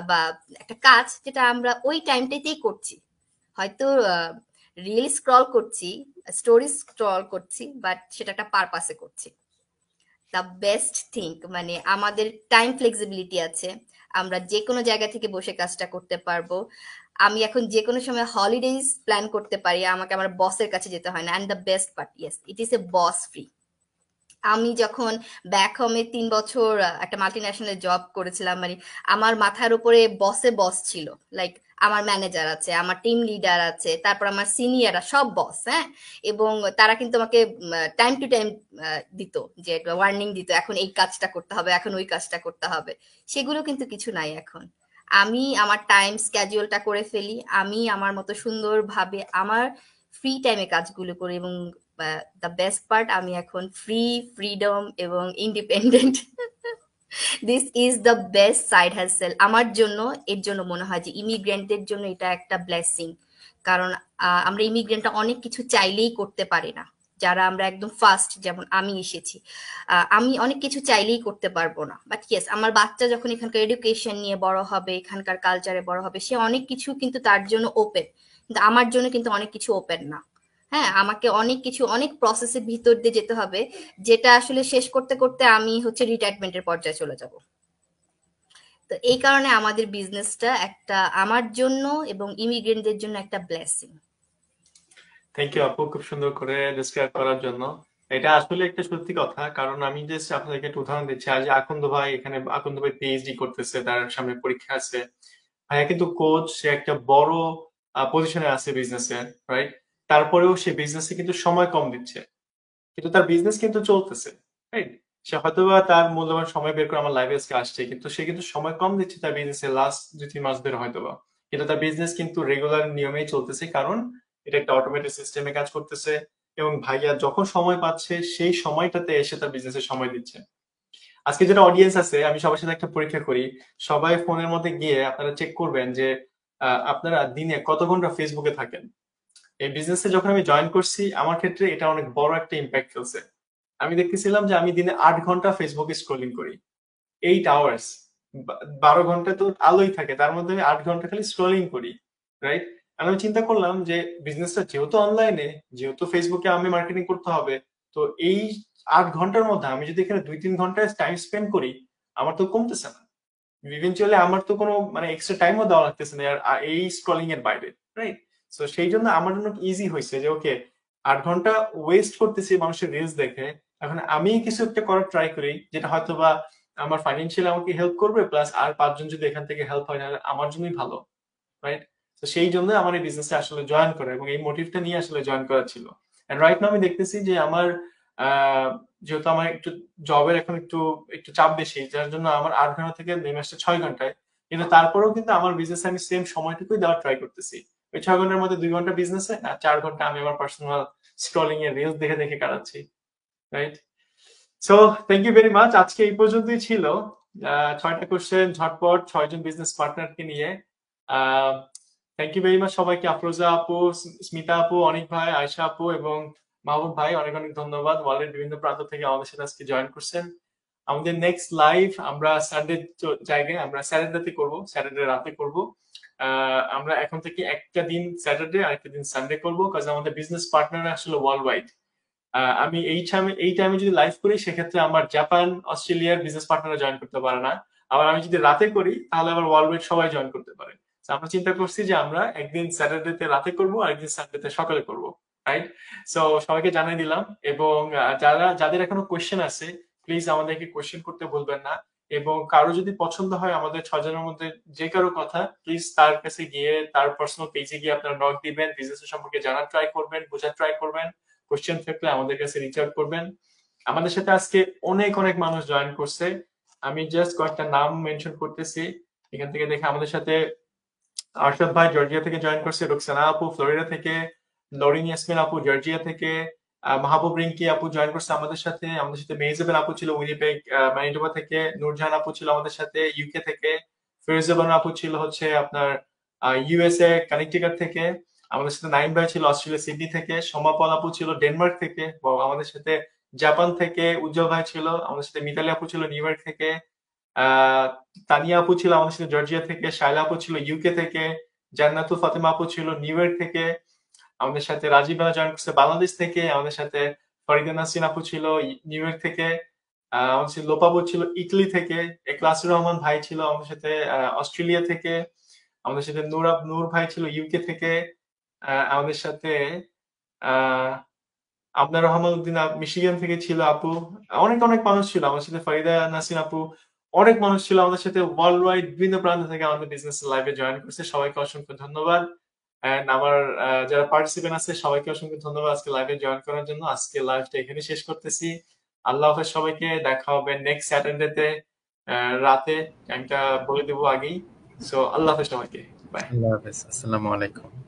Speaker 6: বা একটা কাজ যেটা আমরা ওই টাইমটাতেই করছি। হয়তো রিল স্ক্রল করছি, স্টোরি স্ক্রল করছি, বাট সেটা একটা পারপাসে করছি। দ্য বেস্ট থিং, মানে আমাদের টাইম ফ্লেক্সিবিলিটি আছে, আমরা যে কোনো জায়গা থেকে বসে কাজটা করতে পারবো। আমি এখন যে কোনো সময় হলিডেজ প্ল্যান করতে পারি, আমাকে আমার বসের কাছে যেতে হয় না। And the best part, yes, it is a boss free. আমি যখন ব্যাক হোমে 3 বছর একটা মাল্টি ন্যাশনাল জব করেছিলাম, মানে আমার মাথার উপরে বস ছিল, লাইক আমার ম্যানেজার আছে, আমার টিম লিডার আছে, তারপর আমার সিনিয়ররা সব বস, হ্যাঁ। এবং তারা কিন্তু আমাকে টাইম টু টাইম দিত, যে ওয়ার্নিং দিত, এখন এই কাজটা করতে হবে, এখন ওই কাজটা করতে হবে। সেগুলো কিন্তু কিছু নাই এখন। আমি আমার টাইম স্ক্যাজুয়ালটা করে ফেলি, আমি আমার মতো সুন্দরভাবে আমার ফ্রি টাইমে কাজগুলো করি। এবং দ্য বেস্ট পার্ট, আমি এখন ফ্রিডম এবং independent. This is the best side hassle আমার জন্য। এর জন্য মনে হয় যে ইমিগ্রেন্টদের জন্য এটা একটা ব্লেসিং, কারণ আমরা ইমিগ্রেন্টরা অনেক কিছু চাইলেই করতে পারি না। যারা আমরা একদম ফার্স্ট, যেমন আমি এসেছি, আমি অনেক কিছু চাইলেই করতে পারবো না। বাট ইয়েস, আমার বাচ্চা যখন এখানকার এডুকেশন নিয়ে বড় হবে, এখানকার কালচারে বড় হবে, সে অনেক কিছু কিন্তু তার জন্য ওপেন, কিন্তু আমার জন্য কিন্তু অনেক কিছু ওপেন না। হ্যাঁ, আমাকে অনেক কিছু, অনেক প্রসেসের ভিতর দিয়ে যেতে হবে, যেটা আসলে শেষ করতে করতে আমি হচ্ছে রিটায়ারমেন্টের পর্যায়ে চলে যাব। তো এই কারণে আমাদের বিজনেসটা একটা আমার জন্য এবং ইমিগ্রেন্টদের জন্য একটা ব্লেসিং।
Speaker 1: থ্যাংক ইউ আপু, খুব সুন্দর করে ডিসক্রাইব করার জন্য। এটা আসলে একটা সত্যি কথা, কারণ আমি জাস্ট আপনাদেরকে একটা উদাহরণ দিচ্ছি। আজ আকন্দ ভাই এখানে, আকন্দ ভাই পিএইচডি করতেছে, তার সামনে পরীক্ষা আছে। ভাইয়া কিন্তু কোচ, সে একটা বড় পজিশনে আছে বিজনেসে, রাইট? তারপরেও সে বিজনেসে কিন্তু সময় কম দিচ্ছে, কিন্তু তার বিজনেস কিন্তু চলতেছে, রাইট? সে হয়তোবা তার মূল্যবান সময় বের করে আমার লাইভে আজকে আসছে, কিন্তু সে কিন্তু সময় কম দিচ্ছে তার বিজনেসে লাস্ট 2-3 মাস ধরে হয়তোবা, কিন্তু তার বিজনেস কিন্তু রেগুলার নিয়মেই চলতেছে, কারণ এটা একটা অটোমেটেড সিস্টেমে কাজ করতেছে। এবং ভাইয়া যখন সময় পাচ্ছে সেই সময়টাতে এসে তার বিজনেসে সময় দিচ্ছে। আজকে যেটা অডিয়েন্স আছে, আমি সবার সাথে একটা পরীক্ষা করি। সবাই ফোনের মধ্যে গিয়ে আপনারা চেক করবেন যে আপনারা দিনে কত ঘন্টা ফেসবুকে থাকেন। এই বিজনেসে যখন আমি জয়েন করছি, আমার ক্ষেত্রে এটা অনেক বড় একটা ইম্প্যাক্ট ফেলছে। আমি দেখতেছিলাম যে আমি দিনে 8 ঘন্টা ফেসবুকে স্ক্রলিং করি, 8 আওয়ার্স। 12 ঘন্টা তো আলোই থাকে, তার মধ্যে আমি 8 ঘন্টা খালি স্ক্রলিং করি, রাইট? আমি চিন্তা করলাম যে বিজনেসটা যেহেতু অনলাইনে, যেহেতু ফেসবুকে আমি মার্কেটিং করতে হবে, তো এই 8 ঘন্টার মধ্যে আমি যদি এখানে 2-3 ঘন্টা টাইম স্পেন্ড করি, আমার তো কমতেছে না। ইভেনচুয়ালি আমার তো কোনো মানে এক্সট্রা টাইমও দেওয়া লাগতেছে না এই স্ক্রলিং এর বাইরে, রাইট? তো সেই জন্য আমার জন্য ইজি হয়েছে যে ওকে, 8 ঘন্টা ওয়েস্ট করতেছি মানুষের রিলস দেখে, এখন আমি কিছু একটা করার ট্রাই করি যেটা হয়তো বা আমার ফাইন্যান্সিয়ালি আমাকে হেল্প করবে, প্লাস আর 5 জন যদি এখান থেকে হেল্প হয়, না আমার জন্যই ভালো, রাইট? তো সেই জন্য আমার এই বিজনেসে আসলে জয়েন করা এবং এই মোটিভটা নিয়ে আসলে জয়েন করা ছিল। এন্ড রাইট নাও আমি দেখতেছি যে আমার আহ, যেহেতু আমার একটু জবের এখন একটু একটু চাপ বেশি, যার জন্য আমার 8 ঘন্টা থেকে নেমে আসছে 6 ঘন্টায়। কিন্তু তারপরেও কিন্তু আমার বিজনেস আমি সেম সময়টুকুই দেওয়ার ট্রাই করতেছি। ওই 6 ঘন্টার মধ্যে 2 ঘন্টা বিজনেসে আর 4 ঘন্টা আমি আমার পার্সোনাল স্ক্রলিং এর রিলস দেখে দেখে কাটাচ্ছি, right? So thank you very much. আজকে এই পর্যন্তই ছিল 6টা কোশ্চেন ঝটপট 6 জন বিজনেস পার্টনারকে নিয়ে। থ্যাংক ইউ ভেরি মাচ সবাইকে, আফরোজা আপু, স্মিতা আপু, অনিক ভাই, আয়শা আপু এবং মাহবুব ভাই, অনেক অনেক ধন্যবাদ। ওয়ার্ল্ডের বিভিন্ন প্রান্ত থেকে আমাদের সাথে আজকে জয়েন করছেন। আমাদের নেক্সট লাইভ আমরা সানডে জায়গায় আমরা স্যাটারডেতে করব, স্যাটারডে রাতে করব। আমরা এখন থেকে একটা দিন স্যাটারডে আর একটা দিন সানডে করবো, কারণ আমাদের বিজনেস পার্টনার আসলে ওয়ার্ল্ড ওয়াইড। আমি এই টাইমে যদি লাইভ করি সেক্ষেত্রে আমার জাপান, অস্ট্রেলিয়ার বিজনেস পার্টনাররা জয়েন করতে পারে না। আবার আমি যদি রাতে করি তাহলে আবার ওয়ার্ল্ড ওয়াইড সবাই জয়েন করতে পারে। আমরা চিন্তা করছি যে আমরা একদিন স্যাটারডেতে রাতে করবো আর একদিন সানডেতে সকালে করবো, রাইট? সো সবাইকে জানিয়ে দিলাম। এবং যাদের এখনো কোয়েশ্চেন আছে প্লিজ আমাদেরকে কোয়েশ্চেন করতে ভুলবেন না। এবং কারো যদি পছন্দ হয় আমাদের 6 জনের মধ্যে যে কারো কথা, প্লিজ তার কাছে গিয়ে তার পার্সোনাল পেজে গিয়ে আপনারা নক দিবেন, বিজনেস সম্পর্কে জানার ট্রাই করবেন, বোঝার ট্রাই করবেন। কোশ্চেন থাকলে আমাদের কাছে রিচ আউট করবেন। আমাদের সাথে আজকে অনেক অনেক মানুষ জয়েন করছে, আমি জাস্ট কয়েকটা নাম মেনশন করতেছি এখান থেকে দেখে। আমাদের সাথে আরশাদ ভাই জর্জিয়া থেকে জয়েন করছে, রুকসানা আপু ফ্লোরিডা থেকে, নরিন ইয়াসমিন আপু জর্জিয়া থেকে, মাহবুব রিঙ্কি আপু জয়েন করছে আমাদের সাথে। আমাদের সাথে মেহজাবেন আপু ছিল উইনিপেগ ম্যানিটোবা থেকে, নূরজাহান আপু ছিল আমাদের সাথে ইউকে থেকে, ফিরোজাবান আপু ছিল হচ্ছে আপনার ইউএসএ কানেকটিকাট থেকে। আমাদের সাথে নাইম ভাই ছিল অস্ট্রেলিয়া সিডনি থেকে, সমাপল আপু ছিল ডেনমার্ক থেকে, আমাদের সাথে জাপান থেকে উজ্জ্বল ভাই ছিল, আমাদের সাথে মিতালি আপু ছিল নিউ ইয়র্ক থেকে, তানিয়া আপু ছিল আমাদের সাথে জর্জিয়া থেকে, শাইলা আপু ছিল ইউকে থেকে, জান্নাতুল ফাতেমা আপু ছিল নিউ ইয়র্ক থেকে, আমাদের সাথে রাজীব ভাই জয়েন করছে বাংলাদেশ থেকে, আমাদের সাথে ফরিদা নাসরিন আপু ছিল নিউ ইয়র্ক থেকে, আমাদের সাথে লোপা আপু ছিল ইটালি থেকে, ক্লাসুর রহমান ভাই ছিল আমাদের সাথে অস্ট্রেলিয়া থেকে, আমাদের সাথে নূর ভাই ছিল ইউকে থেকে, আমাদের সাথে আপনার রহমান উদ্দিন মিশিগান থেকে ছিল আপু। অনেক অনেক মানুষ ছিল আমার সাথে, ফরিদা নাসরিন আপু, অনেক মানুষ ছিল আমাদের সাথে ওয়ার্ল্ড ওয়াইড বিভিন্ন প্রান্ত থেকে আমাদের বিজনেস লাইভে জয়েন করছে। সবাইকে অসংখ্য ধন্যবাদ। এন্ড আমার যারা পার্টিসিপেন্ট আছে সবাইকে অসংখ্য ধন্যবাদ আজকে লাইভে জয়েন করার জন্য। আজকে লাইভটা এখানে শেষ করতেছি। আল্লাহ হাফেজ সবাইকে, দেখা হবে নেক্সট স্যাটারডেতে রাতে, টাইমটা বলে দেবো আগেই। সো আল্লাহ হাফেজ সবাইকে, বাই।
Speaker 4: আল্লাহ হাফেজ, আসসালামু আলাইকুম।